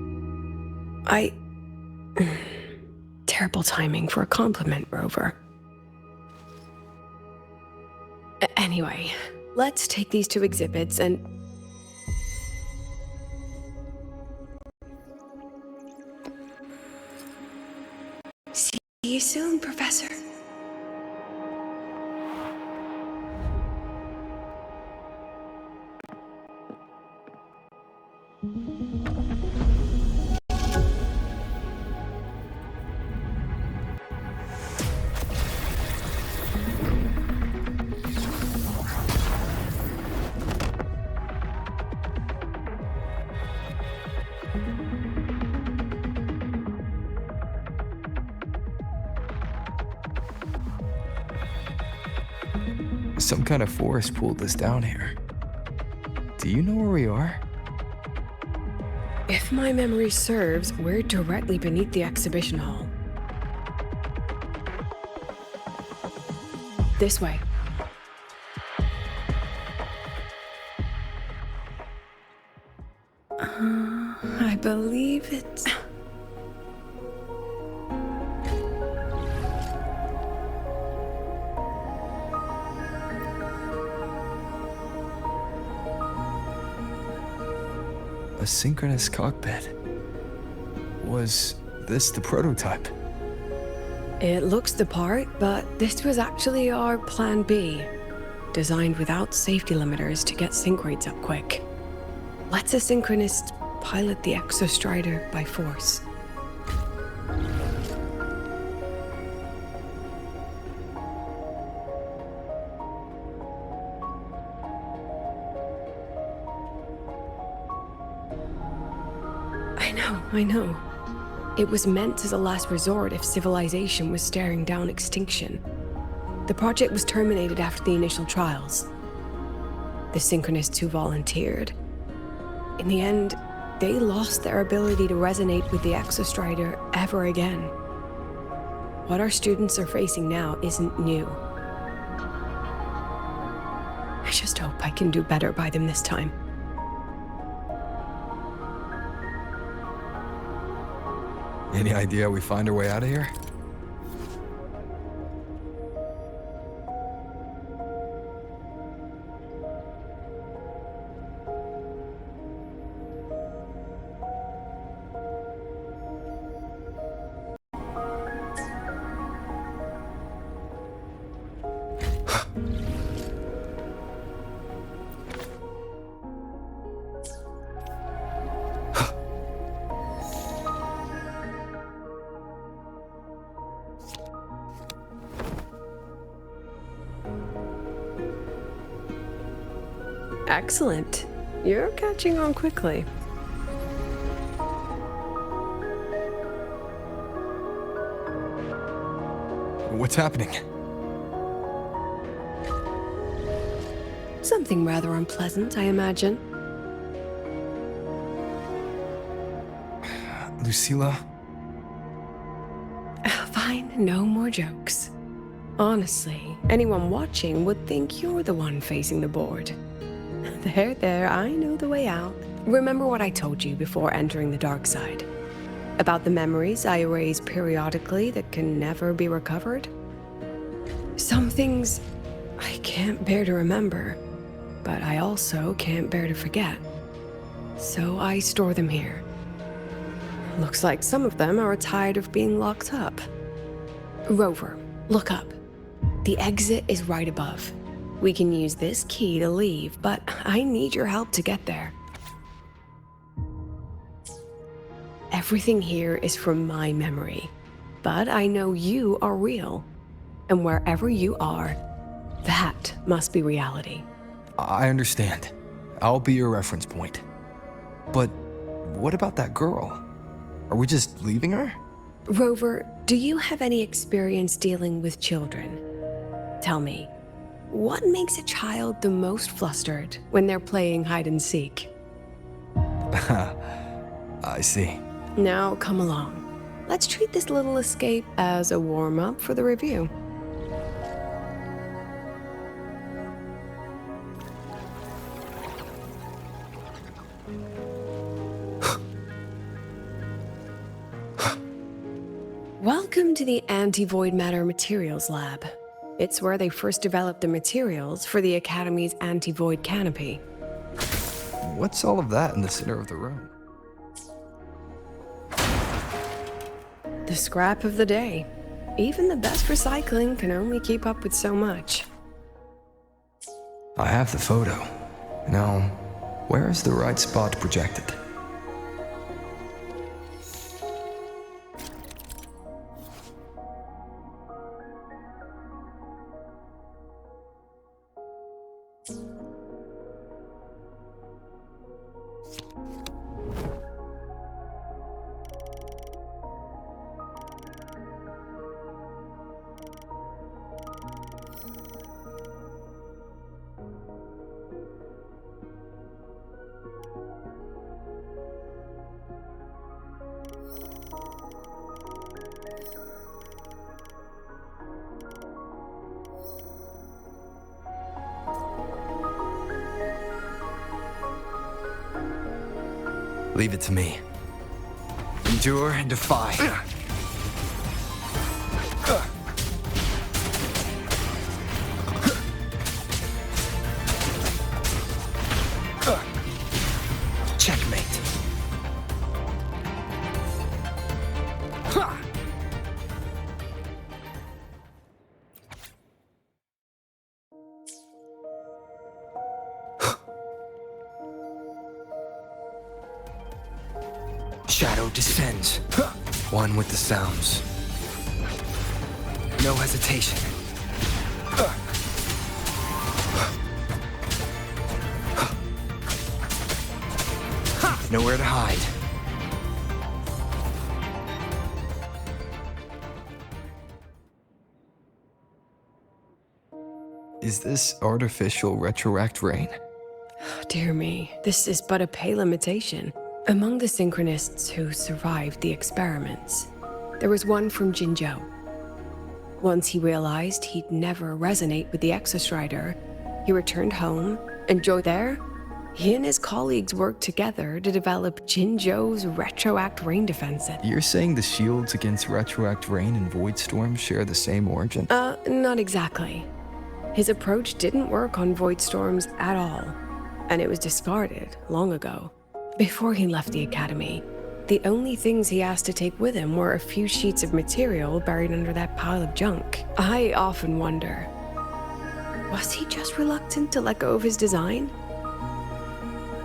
Terrible timing for a compliment, Rover. Anyway, let's take these 2 exhibits and... See you soon, Professor. Some kind of force pulled us down here. Do you know where we are? If my memory serves, we're directly beneath the exhibition hall. This way. I believe it's... A synchronous cockpit. Was this the prototype? It looks the part, but this was actually our plan B. Designed without safety limiters to get sync rates up quick. Let's a synchronist pilot the Exostrider by force. I know. It was meant as a last resort if civilization was staring down extinction. The project was terminated after the initial trials. The synchronists who volunteered, in the end, they lost their ability to resonate with the Exostrider ever again. What our students are facing now isn't new. I just hope I can do better by them this time. Any idea how we find our way out of here? Excellent. You're catching on quickly. What's happening? Something rather unpleasant, I imagine. Lucilla? Fine, no more jokes. Honestly, anyone watching would think you're the one facing the board. There, I know the way out. Remember what I told you before entering the dark side? About the memories I erase periodically that can never be recovered? Some things I can't bear to remember, but I also can't bear to forget. So I store them here. Looks like some of them are tired of being locked up. Rover, look up. The exit is right above. We can use this key to leave, but I need your help to get there. Everything here is from my memory, but I know you are real. And wherever you are, that must be reality. I understand. I'll be your reference point. But what about that girl? Are we just leaving her? Rover, do you have any experience dealing with children? Tell me, what makes a child the most flustered when they're playing hide and seek? I see. Now, come along. Let's treat this little escape as a warm-up for the review. Welcome to the Anti-Void Matter Materials Lab. It's where they first developed the materials for the Academy's anti-void canopy. What's all of that in the center of the room? The scrap of the day. Even the best recycling can only keep up with so much. I have the photo. Now, where is the right spot projected? Leave it to me. Endure and defy. Checkmate. Shadow descends. One with the sounds. No hesitation. Nowhere to hide. Is this artificial retroact rain? Dear me, this is but a pale imitation. Among the synchronists who survived the experiments, there was one from Jinzhou. Once he realized he'd never resonate with the Exostrider, he returned home, and there, he and his colleagues worked together to develop Jinzhou's retroact rain defense. You're saying the shields against retroact rain and void storms share the same origin? Not exactly. His approach didn't work on void storms at all, and it was discarded long ago. Before he left the Academy, the only things he asked to take with him were a few sheets of material buried under that pile of junk. I often wonder, was he just reluctant to let go of his design?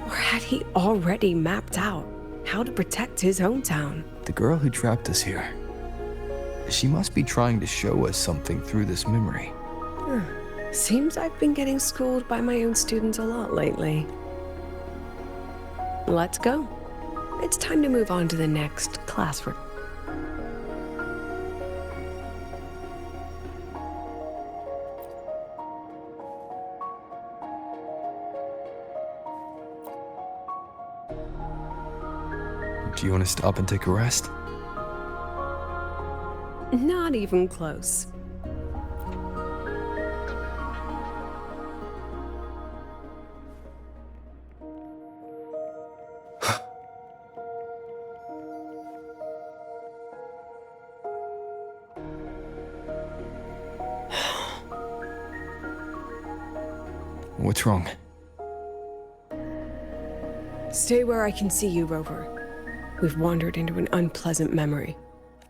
Or had he already mapped out how to protect his hometown? The girl who trapped us here. She must be trying to show us something through this memory. Seems I've been getting schooled by my own students a lot lately. Let's go. It's time to move on to the next classroom. Do you want to stop and take a rest? Not even close. What's wrong? Stay where I can see you, Rover. We've wandered into an unpleasant memory.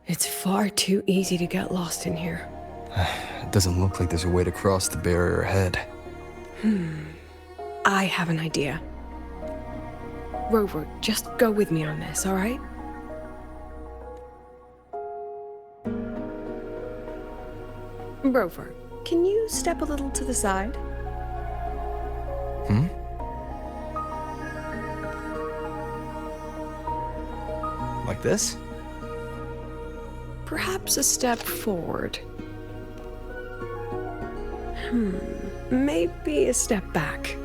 It's far too easy to get lost in here. It doesn't look like there's a way to cross the barrier ahead. I have an idea. Rover, just go with me on this, all right? Rover, can you step a little to the side? Like this? Perhaps a step forward. Maybe a step back.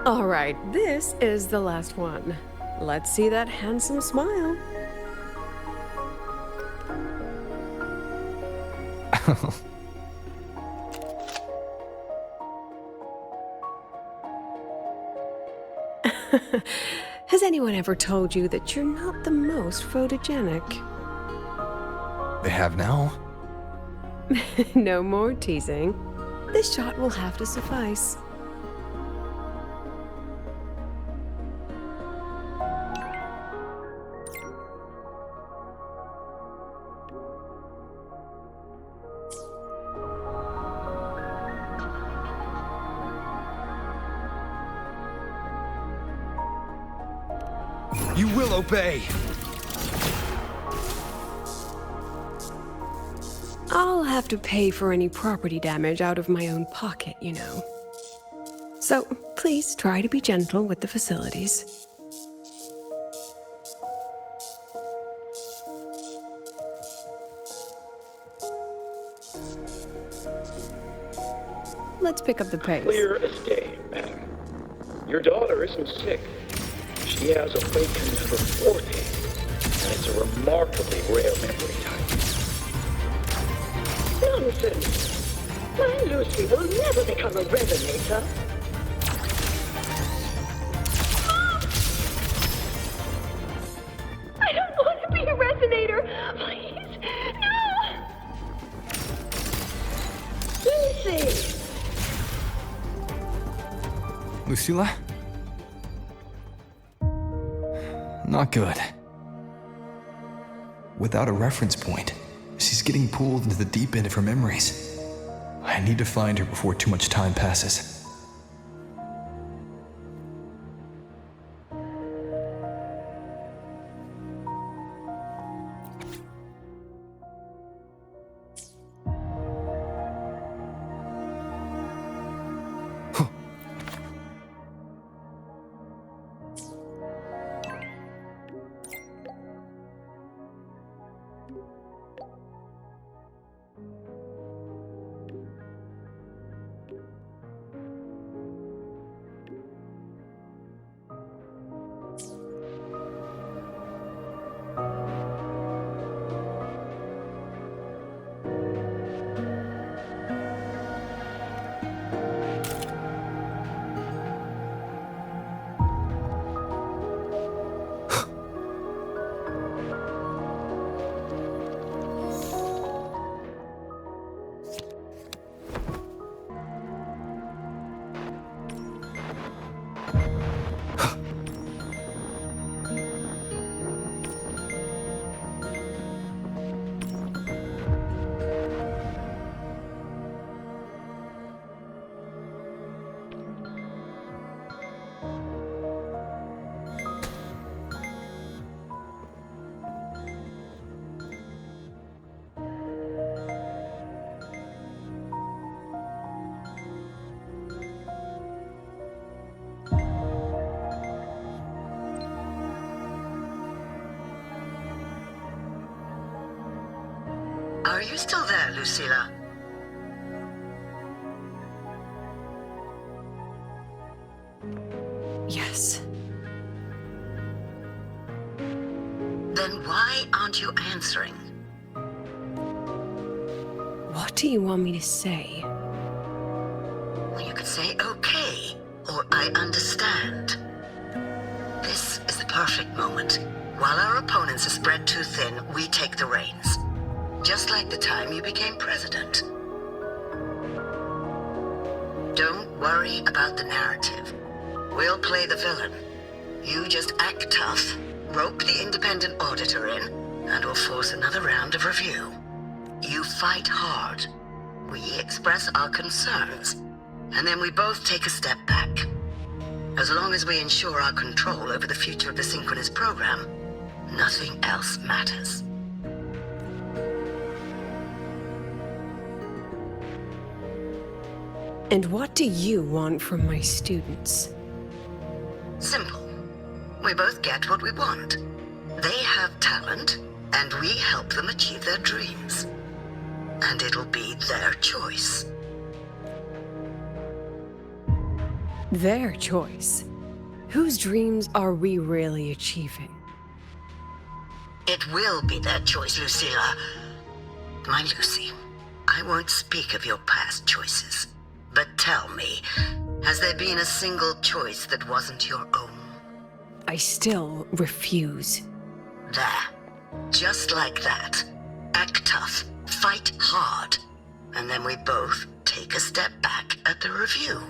All right, this is the last one. Let's see that handsome smile. Has anyone ever told you that you're not the most photogenic? They have now? No more teasing. This shot will have to suffice. You will obey! I'll have to pay for any property damage out of my own pocket, you know. So, please try to be gentle with the facilities. Let's pick up the pace. Clear as day, madam. Your daughter isn't sick. She has awakened for 40, and it's a remarkably rare memory type. Nonsense! My Lucy will never become a resonator. I don't want to be a resonator! Please! No! Lucy! Lucilla? Not good. Without a reference point, she's getting pulled into the deep end of her memories. I need to find her before too much time passes. Are you still there, Lucilla? Yes. Then why aren't you answering? What do you want me to say? Well, you could say okay, or I understand. This is the perfect moment. While our opponents are spread too thin, we take the reins. Just like the time you became president. Don't worry about the narrative. We'll play the villain. You just act tough, rope the independent auditor in, and we'll force another round of review. You fight hard. We express our concerns, and then we both take a step back. As long as we ensure our control over the future of the synchronous program, nothing else matters. And what do you want from my students? Simple. We both get what we want. They have talent, and we help them achieve their dreams. And it'll be their choice. Their choice? Whose dreams are we really achieving? It will be their choice, Lucilla. My Lucy, I won't speak of your past choices. But tell me, has there been a single choice that wasn't your own? I still refuse. There. Just like that. Act tough, fight hard, and then we both take a step back at the review.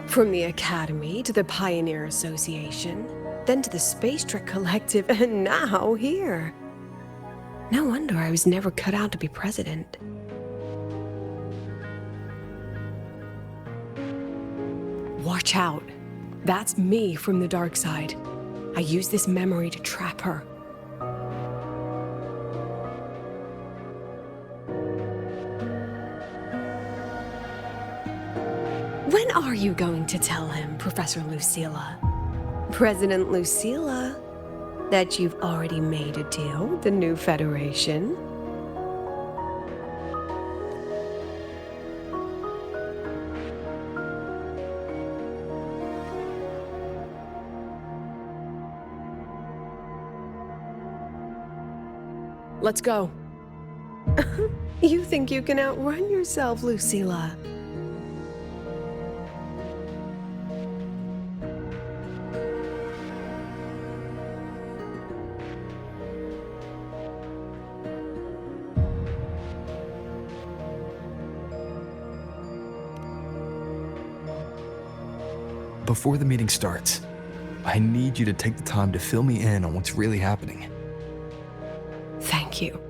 From the Academy to the Pioneer Association, then to the Space Trek Collective, and now here. No wonder I was never cut out to be president. Watch out. That's me from the dark side. I use this memory to trap her. When are you going to tell him, Professor Lucilla? President Lucilla, that you've already made a deal with the new Federation? Let's go. You think you can outrun yourself, Lucilla? Before the meeting starts, I need you to take the time to fill me in on what's really happening. Thank you.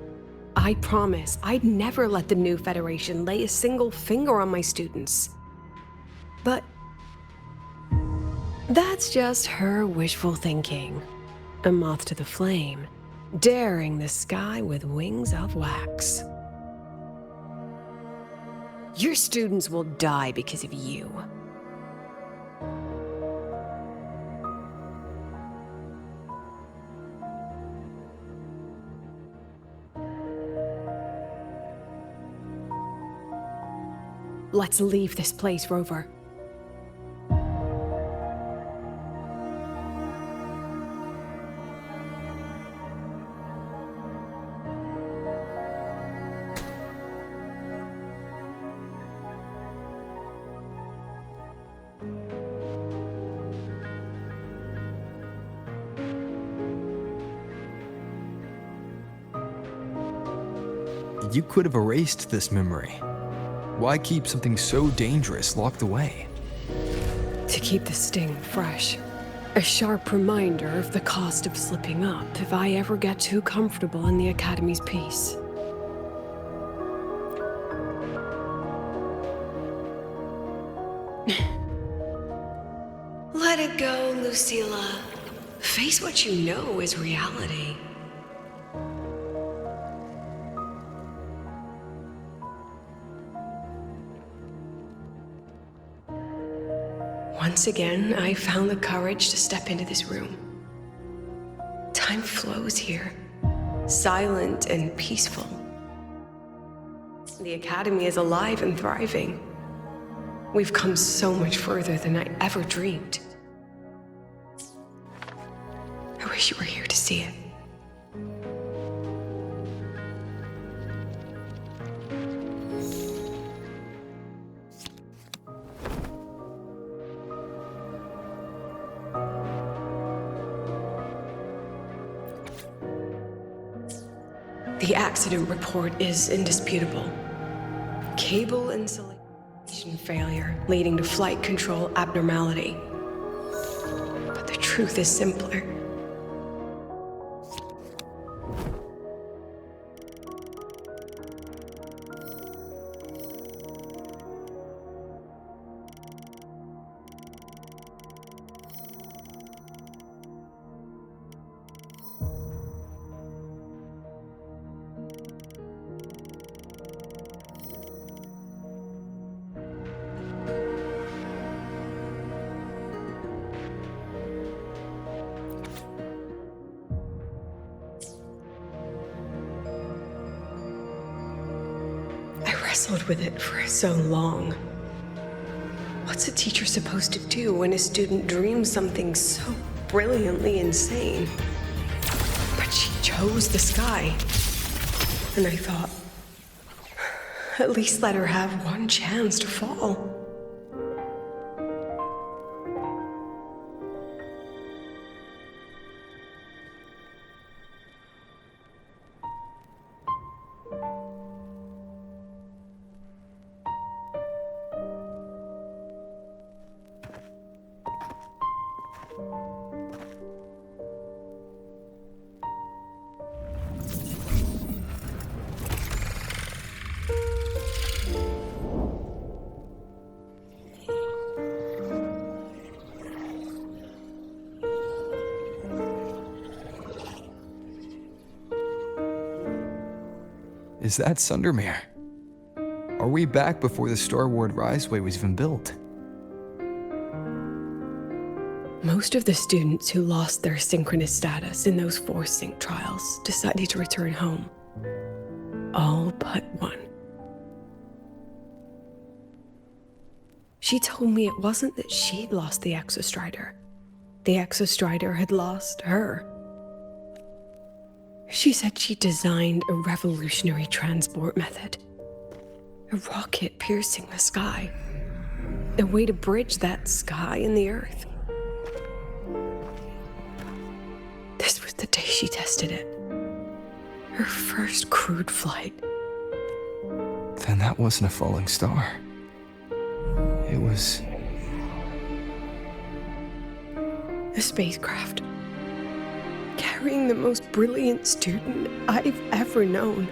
I promise I'd never let the new Federation lay a single finger on my students. But that's just her wishful thinking. A moth to the flame, daring the sky with wings of wax. Your students will die because of you. Let's leave this place, Rover. You could have erased this memory. Why keep something so dangerous locked away? To keep the sting fresh. A sharp reminder of the cost of slipping up if I ever get too comfortable in the Academy's peace. Let it go, Lucilla. Face what you know is reality. Once again, I found the courage to step into this room. Time flows here, silent and peaceful. The Academy is alive and thriving. We've come so much further than I ever dreamed. I wish you were here to see it. The accident report is indisputable. Cable insulation failure leading to flight control abnormality. But the truth is simpler. wrestled with it for so long. What's a teacher supposed to do when a student dreams something so brilliantly insane? But she chose the sky. And I thought, at least let her have one chance to fall. Is that Sundermere? Are we back before the Starward Riseway was even built? Most of the students who lost their synchronous status in those forced sync trials decided to return home. All but one. She told me it wasn't that she'd lost the Exostrider. The Exostrider had lost her. She said she designed a revolutionary transport method. A rocket piercing the sky. A way to bridge that sky and the Earth. This was the day she tested it. Her first crewed flight. Then that wasn't a falling star. It was... a spacecraft. Carrying the most brilliant student I've ever known.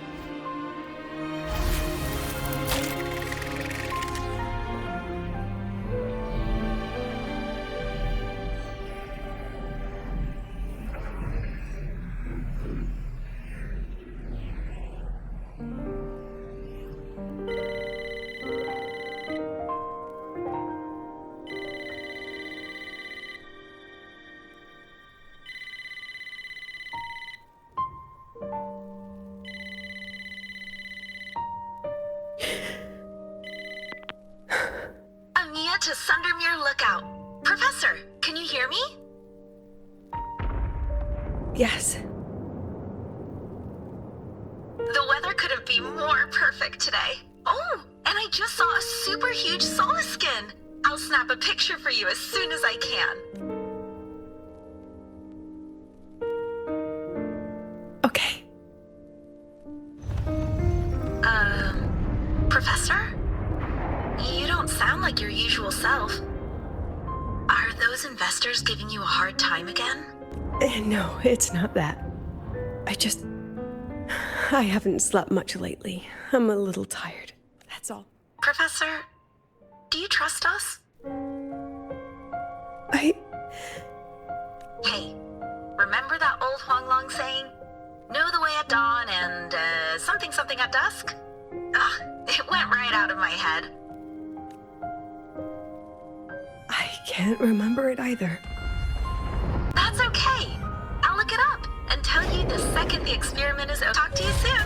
To Sundermere Lookout. Professor, can you hear me? Yes. The weather couldn't be more perfect today. Oh, and I just saw a super huge solar skin. I'll snap a picture for you as soon as I can. Okay. Professor? You don't sound like your usual self. Are those investors giving you a hard time again? No, it's not that. I haven't slept much lately. I'm a little tired. That's all. Professor, do you trust us? Hey, remember that old Huanglong saying? Know the way at dawn and, something something at dusk? Ugh, it went right out of my head. I can't remember it either. That's okay. I'll look it up and tell you the second the experiment is over. Talk to you soon.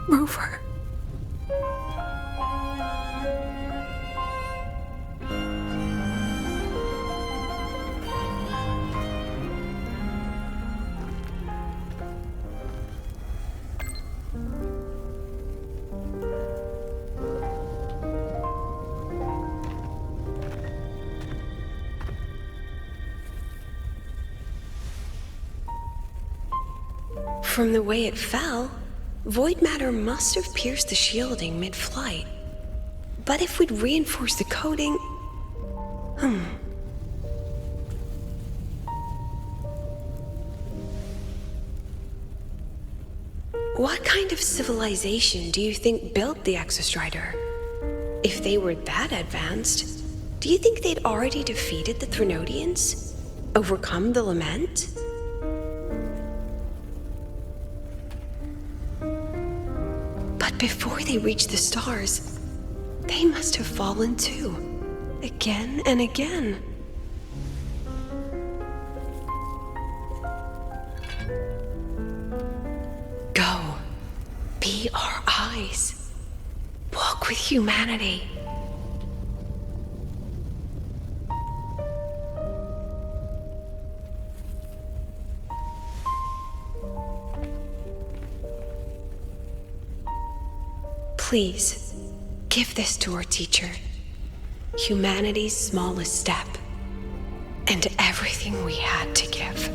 Rover. From the way it fell, void matter must have pierced the shielding mid-flight. But if we'd reinforced the coating... What kind of civilization do you think built the Exostrider? If they were that advanced, do you think they'd already defeated the Threnodians? Overcome the Lament? But before they reached the stars, they must have fallen too, again and again. Go, be our eyes, walk with humanity. Please, give this to our teacher. Humanity's smallest step, and everything we had to give.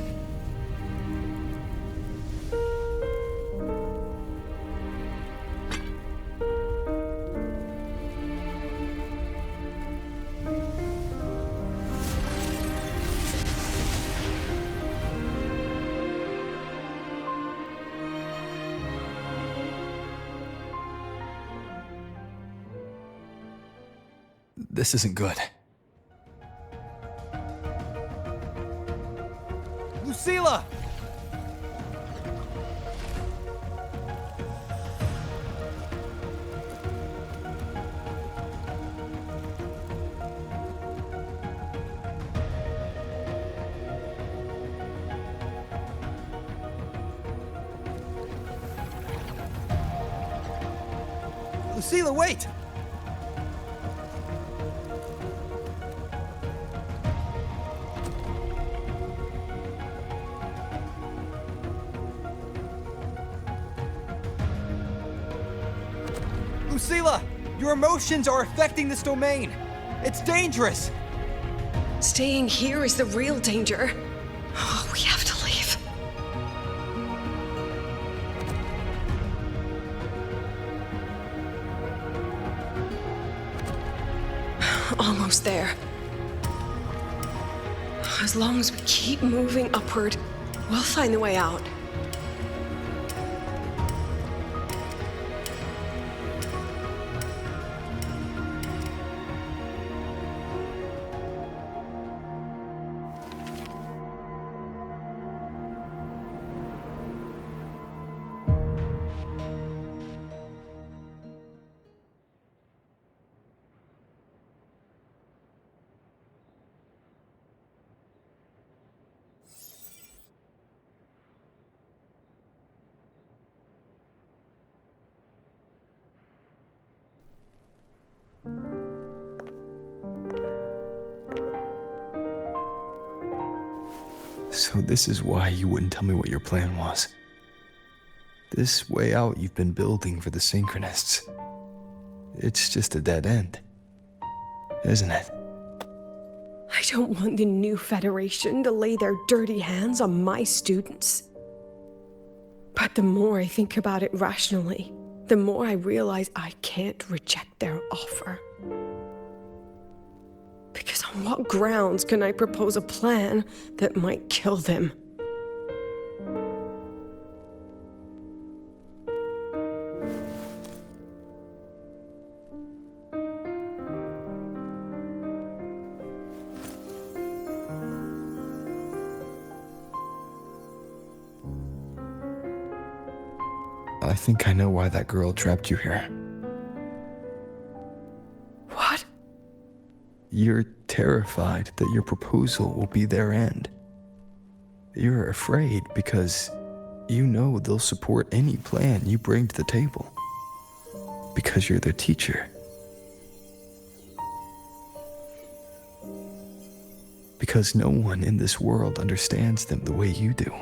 This isn't good. Lucilla! Lucilla, wait! Lucilla! Your emotions are affecting this domain! It's dangerous! Staying here is the real danger. Oh, we have to leave. Almost there. As long as we keep moving upward, we'll find the way out. So this is why you wouldn't tell me what your plan was. This way out you've been building for the Synchronists. It's just a dead end, isn't it? I don't want the new Federation to lay their dirty hands on my students. But the more I think about it rationally, the more I realize I can't reject their offer. Because on what grounds can I propose a plan that might kill them? I think I know why that girl trapped you here. What? You're terrified that your proposal will be their end. You're afraid because you know they'll support any plan you bring to the table. Because you're their teacher. Because no one in this world understands them the way you do.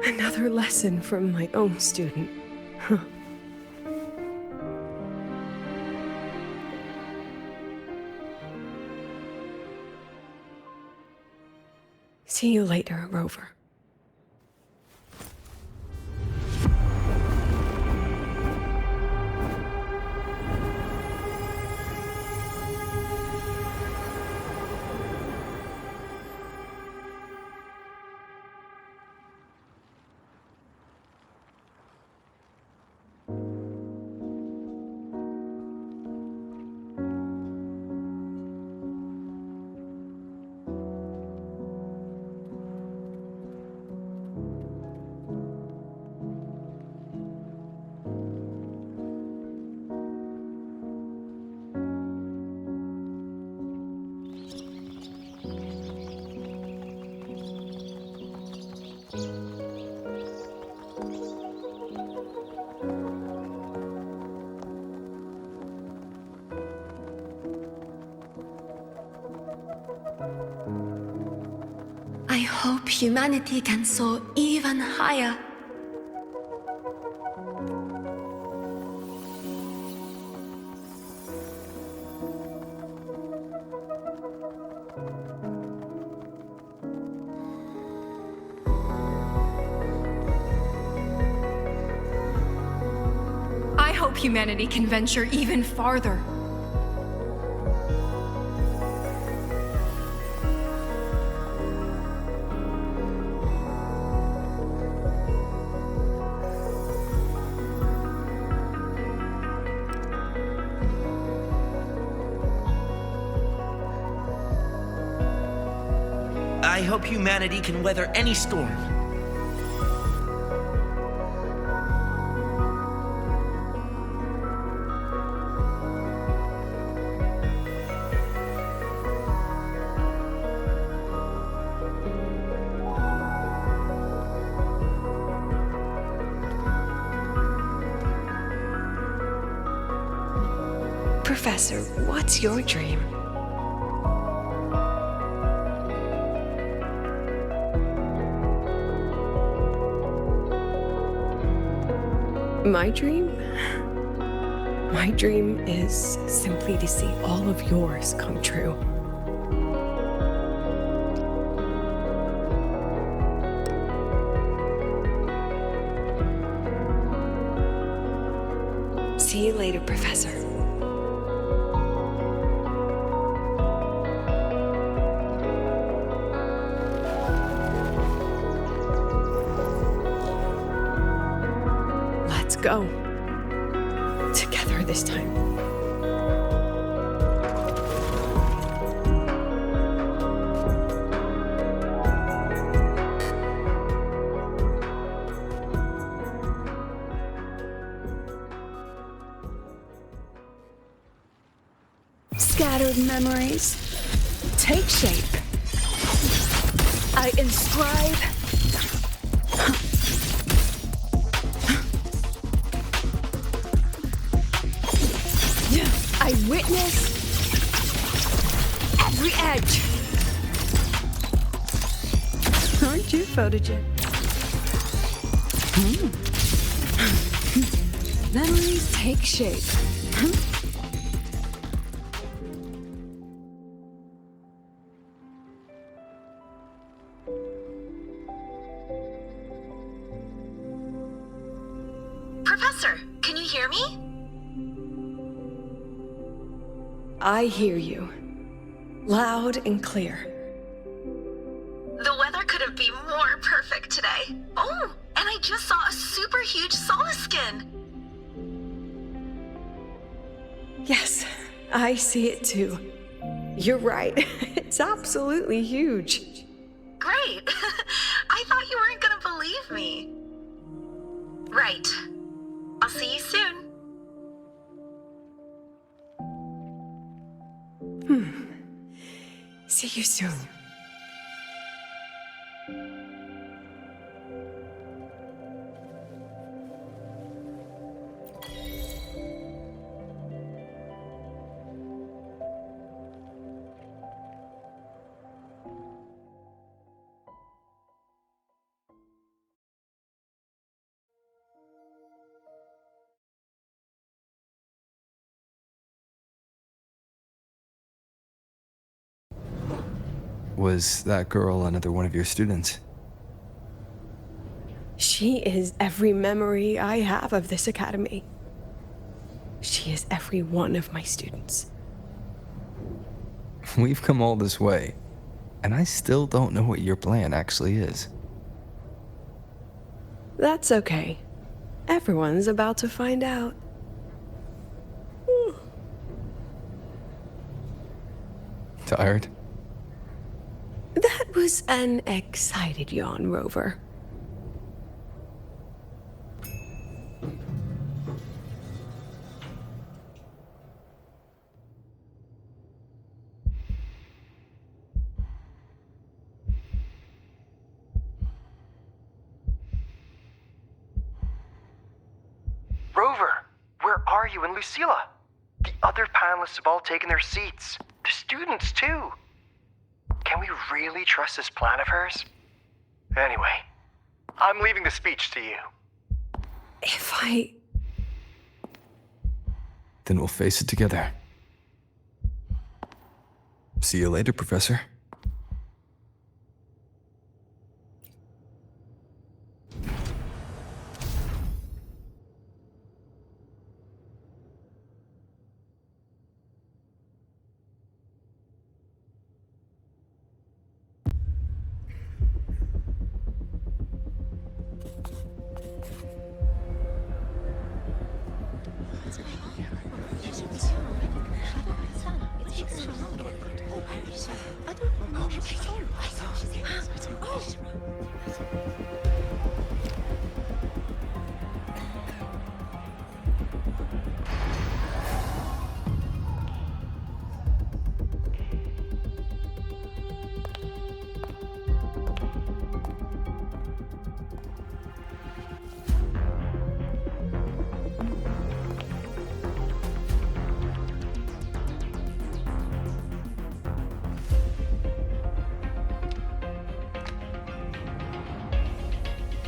Another lesson from my own student. Huh. See you later, Rover. I hope humanity can soar even higher. I hope humanity can venture even farther. I hope humanity can weather any storm. Professor, what's your dream? My dream? My dream is simply to see all of yours come true. See you later, Professor. Let's go. Together this time. Scattered memories take shape. I inscribe I witness every edge. Aren't you photogenic? Memories take shape. Professor, can you hear me? I hear you. Loud and clear. The weather couldn't be more perfect today. Oh, and I just saw a super huge solar skin. Yes, I see it too. You're right. It's absolutely huge. Great. I thought you weren't gonna believe me. Right. I'll see you soon. See you soon. Was that girl another one of your students? She is every memory I have of this academy. She is every one of my students. We've come all this way, and I still don't know what your plan actually is. That's okay. Everyone's about to find out. Tired? That was an excited yawn, Rover. Rover, where are you and Lucilla? The other panelists have all taken their seats. The students, too. Can we really trust this plan of hers? Anyway, I'm leaving the speech to you. Then we'll face it together. See you later, Professor.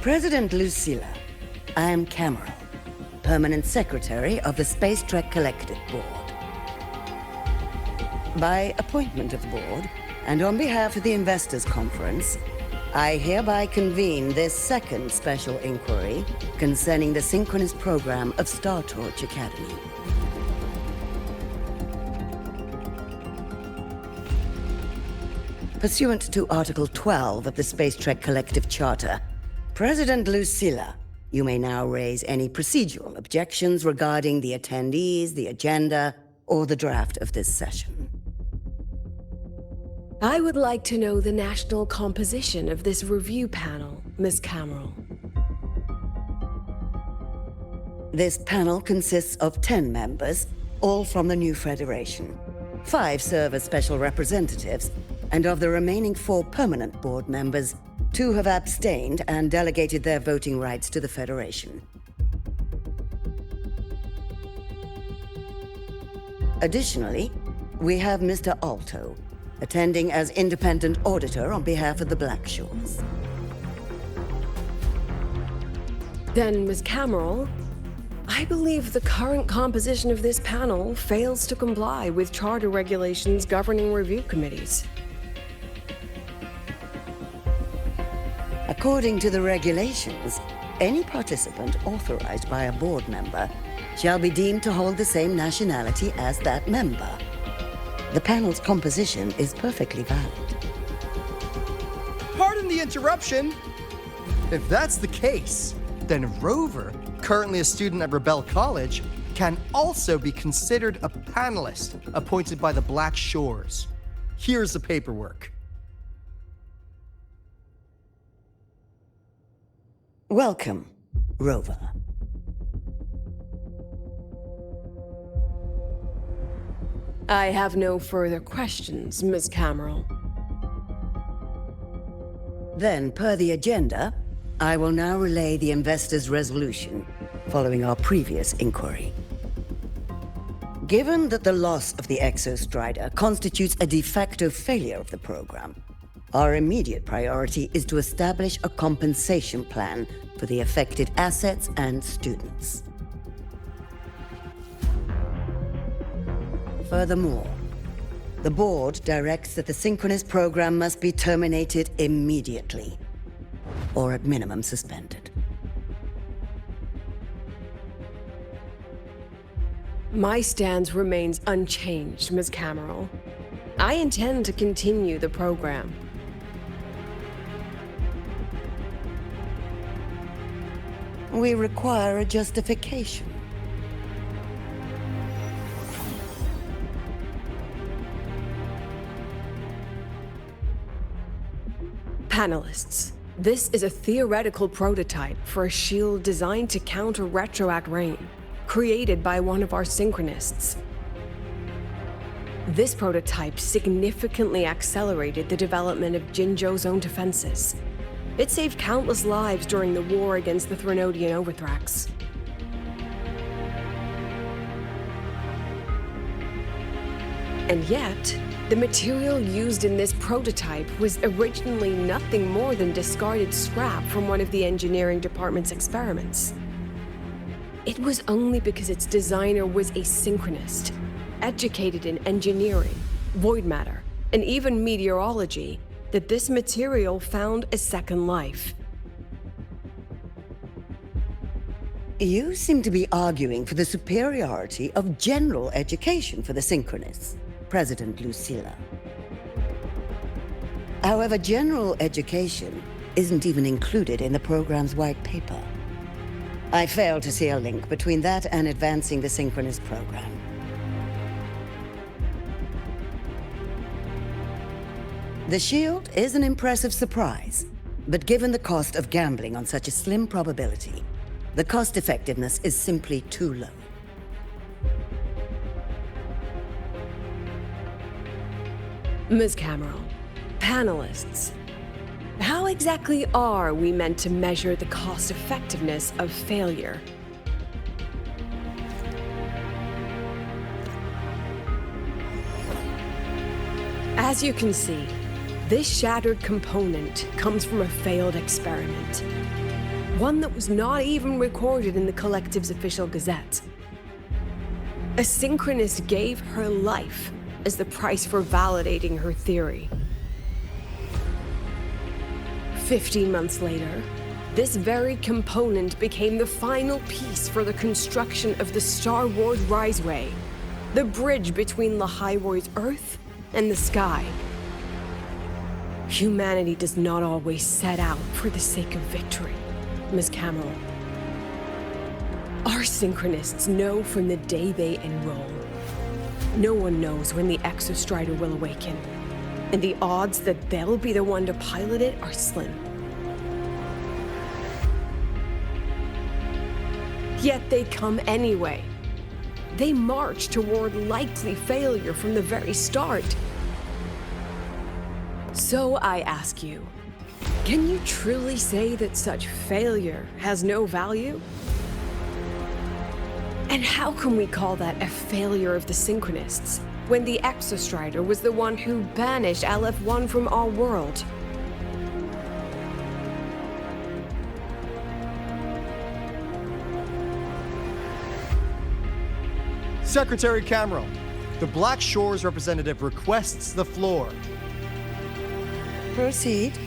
President Lucilla, I am Cameron, Permanent Secretary of the Space Trek Collective Board. By appointment of the board, and on behalf of the Investors Conference, I hereby convene this second special inquiry concerning the synchronous program of Star Torch Academy. Pursuant to Article 12 of the Space Trek Collective Charter, President Lucilla, you may now raise any procedural objections regarding the attendees, the agenda, or the draft of this session. I would like to know the national composition of this review panel, Miss Cameron. This panel consists of 10 members, all from the new Federation. 5 serve as special representatives, and of the remaining 4 permanent board members, 2 have abstained and delegated their voting rights to the Federation. Additionally, we have Mr. Alto, attending as independent auditor on behalf of the Black Shores. Then, Ms. Cameron, I believe the current composition of this panel fails to comply with charter regulations governing review committees. According to the regulations, any participant authorized by a board member shall be deemed to hold the same nationality as that member. The panel's composition is perfectly valid. Pardon the interruption. If that's the case, then Rover, currently a student at Rebel College, can also be considered a panelist appointed by the Black Shores. Here's the paperwork. Welcome, Rover. I have no further questions, Ms. Cameron. Then, per the agenda, I will now relay the investors' resolution following our previous inquiry. Given that the loss of the Exostrider constitutes a de facto failure of the program, our immediate priority is to establish a compensation plan for the affected assets and students. Furthermore, The board directs that the synchronous program must be terminated immediately, or at minimum suspended. My stance remains unchanged, Ms. Cameron. I intend to continue the program. We require a justification. Panelists, this is a theoretical prototype for a shield designed to counter retroact rain, created by one of our synchronists. This prototype significantly accelerated the development of Jinzhou's own defenses. It saved countless lives during the war against the Threnodian Overthrax. And yet, the material used in this prototype was originally nothing more than discarded scrap from one of the engineering department's experiments. It was only because its designer was a synchronist, educated in engineering, void matter, and even meteorology, that this material found a second life. You seem to be arguing for the superiority of general education for the synchronists, President Lucilla. However, general education isn't even included in the program's white paper. I fail to see a link between that and advancing the synchronous program. The shield is an impressive surprise, but given the cost of gambling on such a slim probability, the cost effectiveness is simply too low. Ms. Cameron, panelists, how exactly are we meant to measure the cost effectiveness of failure? As you can see, this shattered component comes from a failed experiment. One that was not even recorded in the Collective's official gazette. A synchronist gave her life as the price for validating her theory. 15 months later, this very component became the final piece for the construction of the Star Wars Riseway, the bridge between Lahaiwoi's Earth and the sky. Humanity does not always set out for the sake of victory, Ms. Cameron. Our synchronists know from the day they enroll. No one knows when the Exostrider will awaken, and the odds that they'll be the one to pilot it are slim. Yet they come anyway. They march toward likely failure from the very start. So I ask you, can you truly say that such failure has no value? And how can we call that a failure of the Synchronists, when the Exostrider was the one who banished LF1 from our world? Secretary Cameron, the Black Shores representative requests the floor. Proceed.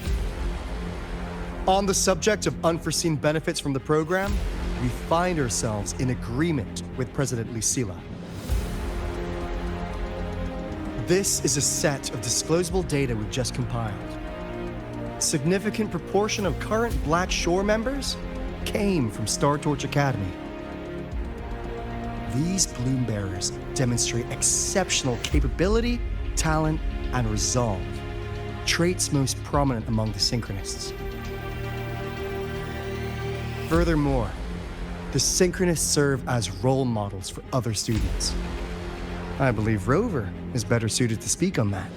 On the subject of unforeseen benefits from the program, we find ourselves in agreement with President Lucilla. This is a set of disclosable data we've just compiled. A significant proportion of current Black Shore members came from Star Torch Academy. These bloom bearers demonstrate exceptional capability, talent, and resolve, traits most prominent among the Synchronists. Furthermore, the Synchronists serve as role models for other students. I believe Rover is better suited to speak on that.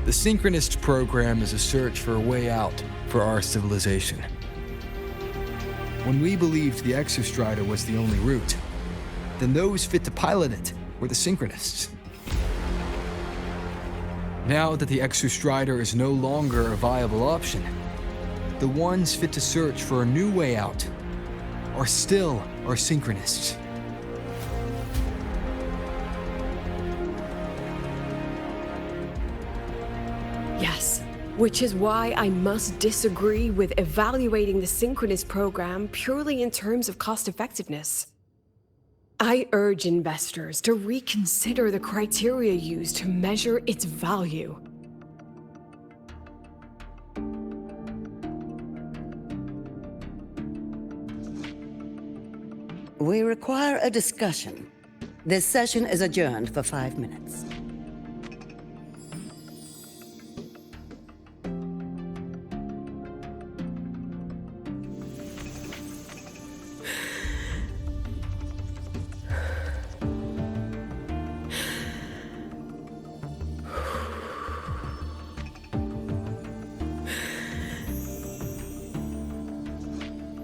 The Synchronist program is a search for a way out for our civilization. When we believed the Exostrider was the only route, then those fit to pilot it were the Synchronists. Now that the Exostrider is no longer a viable option, the ones fit to search for a new way out are still our synchronists. Yes, which is why I must disagree with evaluating the Synchronous program purely in terms of cost effectiveness. I urge investors to reconsider the criteria used to measure its value. We require a discussion. This session is adjourned for 5 minutes.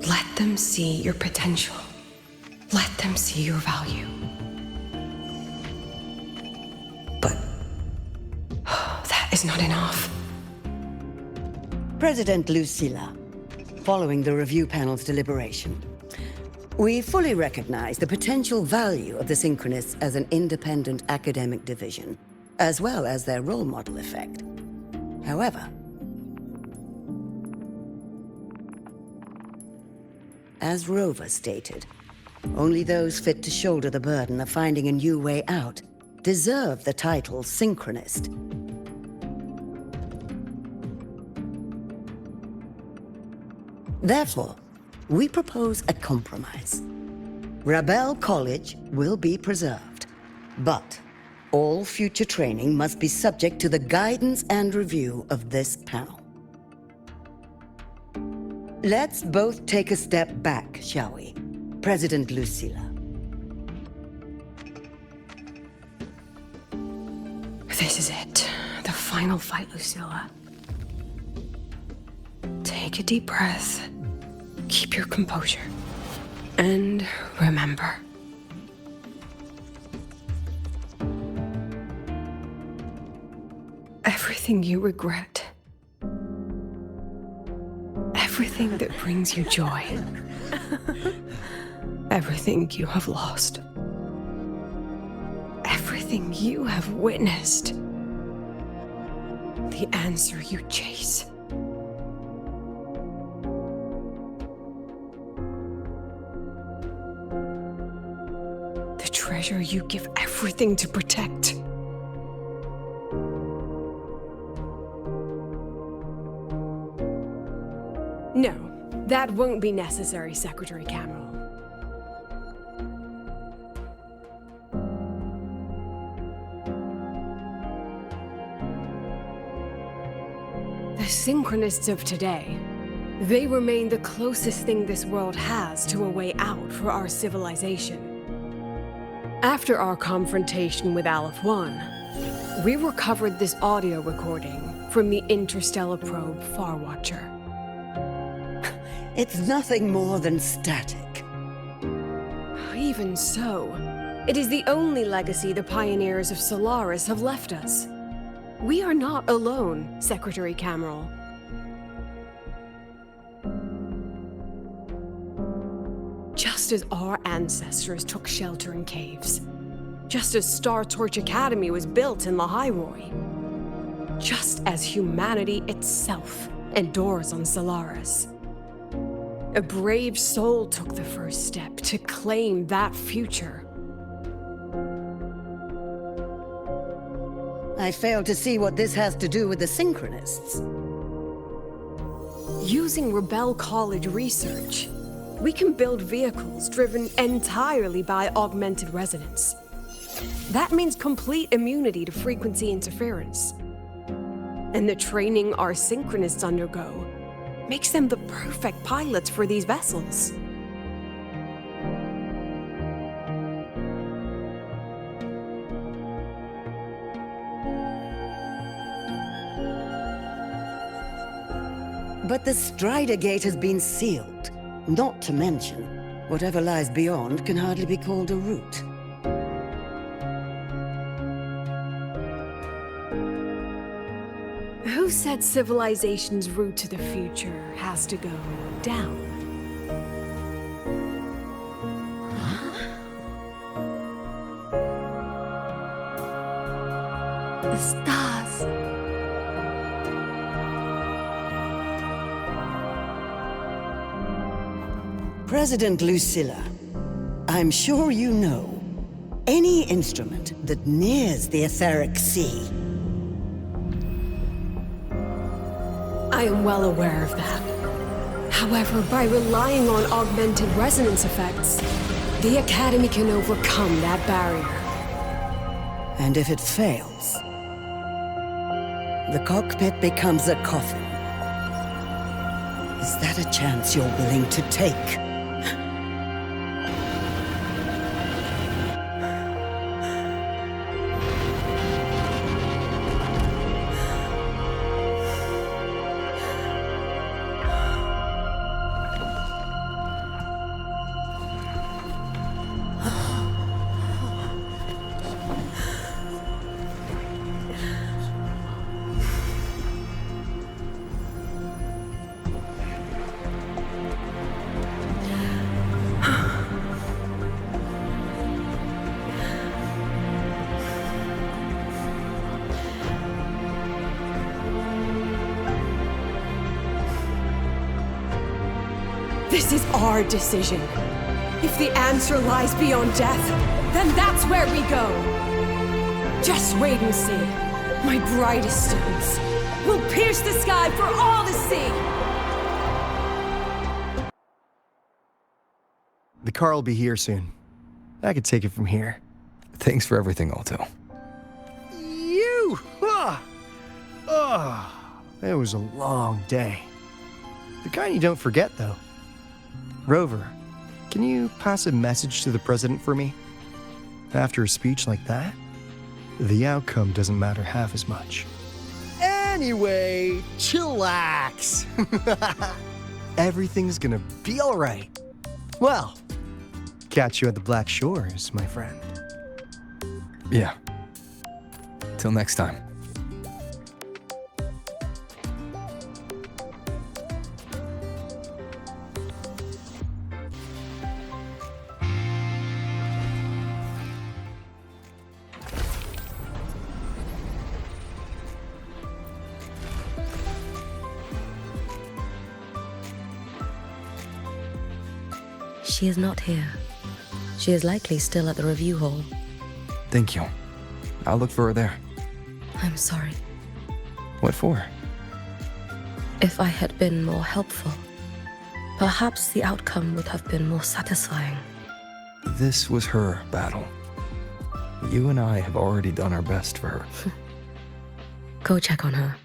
Let them see your potential. Let them see your value. But that is not enough. President Lucilla, following the review panel's deliberation, we fully recognize the potential value of the Synchronists as an independent academic division, as well as their role model effect. However, as Rover stated, only those fit to shoulder the burden of finding a new way out deserve the title Synchronist. Therefore, we propose a compromise. Rabel College will be preserved, but all future training must be subject to the guidance and review of this panel. Let's both take a step back, shall we? President Lucilla. This is it. The final fight, Lucilla. Take a deep breath. Keep your composure. And remember. Everything you regret. Everything that brings you joy. Everything you have lost. Everything you have witnessed. The answer you chase. The treasure you give everything to protect. No, that won't be necessary, Secretary Cameron. The Synchronists of today, they remain the closest thing this world has to a way out for our civilization. After our confrontation with Aleph 1, we recovered this audio recording from the interstellar probe Farwatcher. It's nothing more than static. Even so, it is the only legacy the pioneers of Solaris have left us. We are not alone, Secretary Cameron. Just as our ancestors took shelter in caves, just as Star Torch Academy was built in Lahairoi, just as humanity itself endures on Solaris, a brave soul took the first step to claim that future. I fail to see what this has to do with the Synchronists. Using Rebel College research, we can build vehicles driven entirely by augmented resonance. That means complete immunity to frequency interference. And the training our Synchronists undergo makes them the perfect pilots for these vessels. But the Strider Gate has been sealed. Not to mention, whatever lies beyond can hardly be called a route. Who said civilization's route to the future has to go down? The stars. President Lucilla, I'm sure you know, any instrument that nears the etheric sea. I am well aware of that. However, by relying on augmented resonance effects, the Academy can overcome that barrier. And if it fails, the cockpit becomes a coffin. Is that a chance you're willing to take? This is our decision. If the answer lies beyond death, then that's where we go. Just wait and see. My brightest students will pierce the sky for all to see. The car will be here soon. I could take it from here. Thanks for everything, Alto. You! It was a long day. The kind you don't forget, though. Rover, can you pass a message to the president for me? After a speech like that, the outcome doesn't matter half as much. Anyway, chillax. Everything's gonna be all right. Well, catch you at the Black Shores, my friend. Yeah. Till next time. She is not here. She is likely still at the review hall. Thank you. I'll look for her there. I'm sorry. What for? If I had been more helpful, perhaps the outcome would have been more satisfying. This was her battle. You and I have already done our best for her. Go check on her.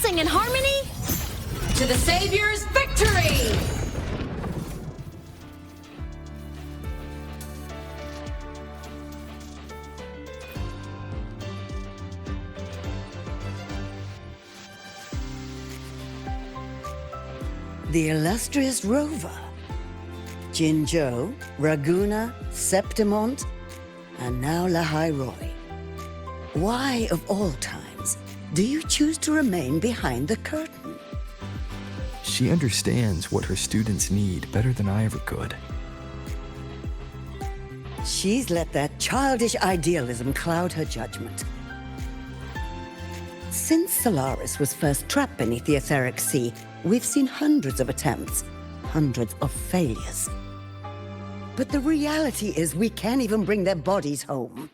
pulsing in harmony? To the Savior's victory! The illustrious rover. Jinzhou, Raguna, Septimont, and now Lahai Roy. Why, of all times, do you choose to remain behind the curtain? She understands what her students need better than I ever could. She's let that childish idealism cloud her judgment. Since Solaris was first trapped beneath the etheric sea, we've seen hundreds of attempts, hundreds of failures. But the reality is we can't even bring their bodies home.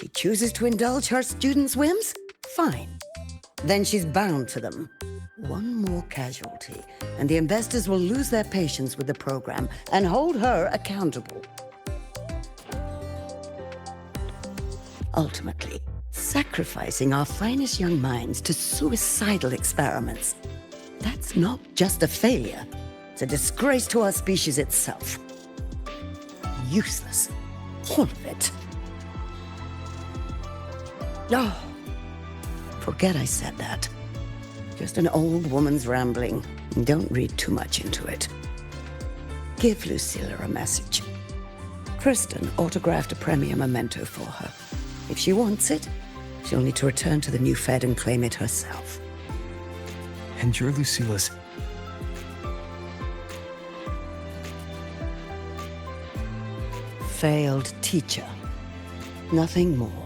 She chooses to indulge her students' whims? Fine. Then she's bound to them. One more casualty, and the investors will lose their patience with the program and hold her accountable. Ultimately, sacrificing our finest young minds to suicidal experiments. That's not just a failure. It's a disgrace to our species itself. Useless. All of it. Oh, forget I said that. Just an old woman's rambling. Don't read too much into it. Give Lucilla a message. Kristen autographed a premier memento for her. If she wants it, she'll need to return to the new Fed and claim it herself. And you're Lucilla's... failed teacher. Nothing more.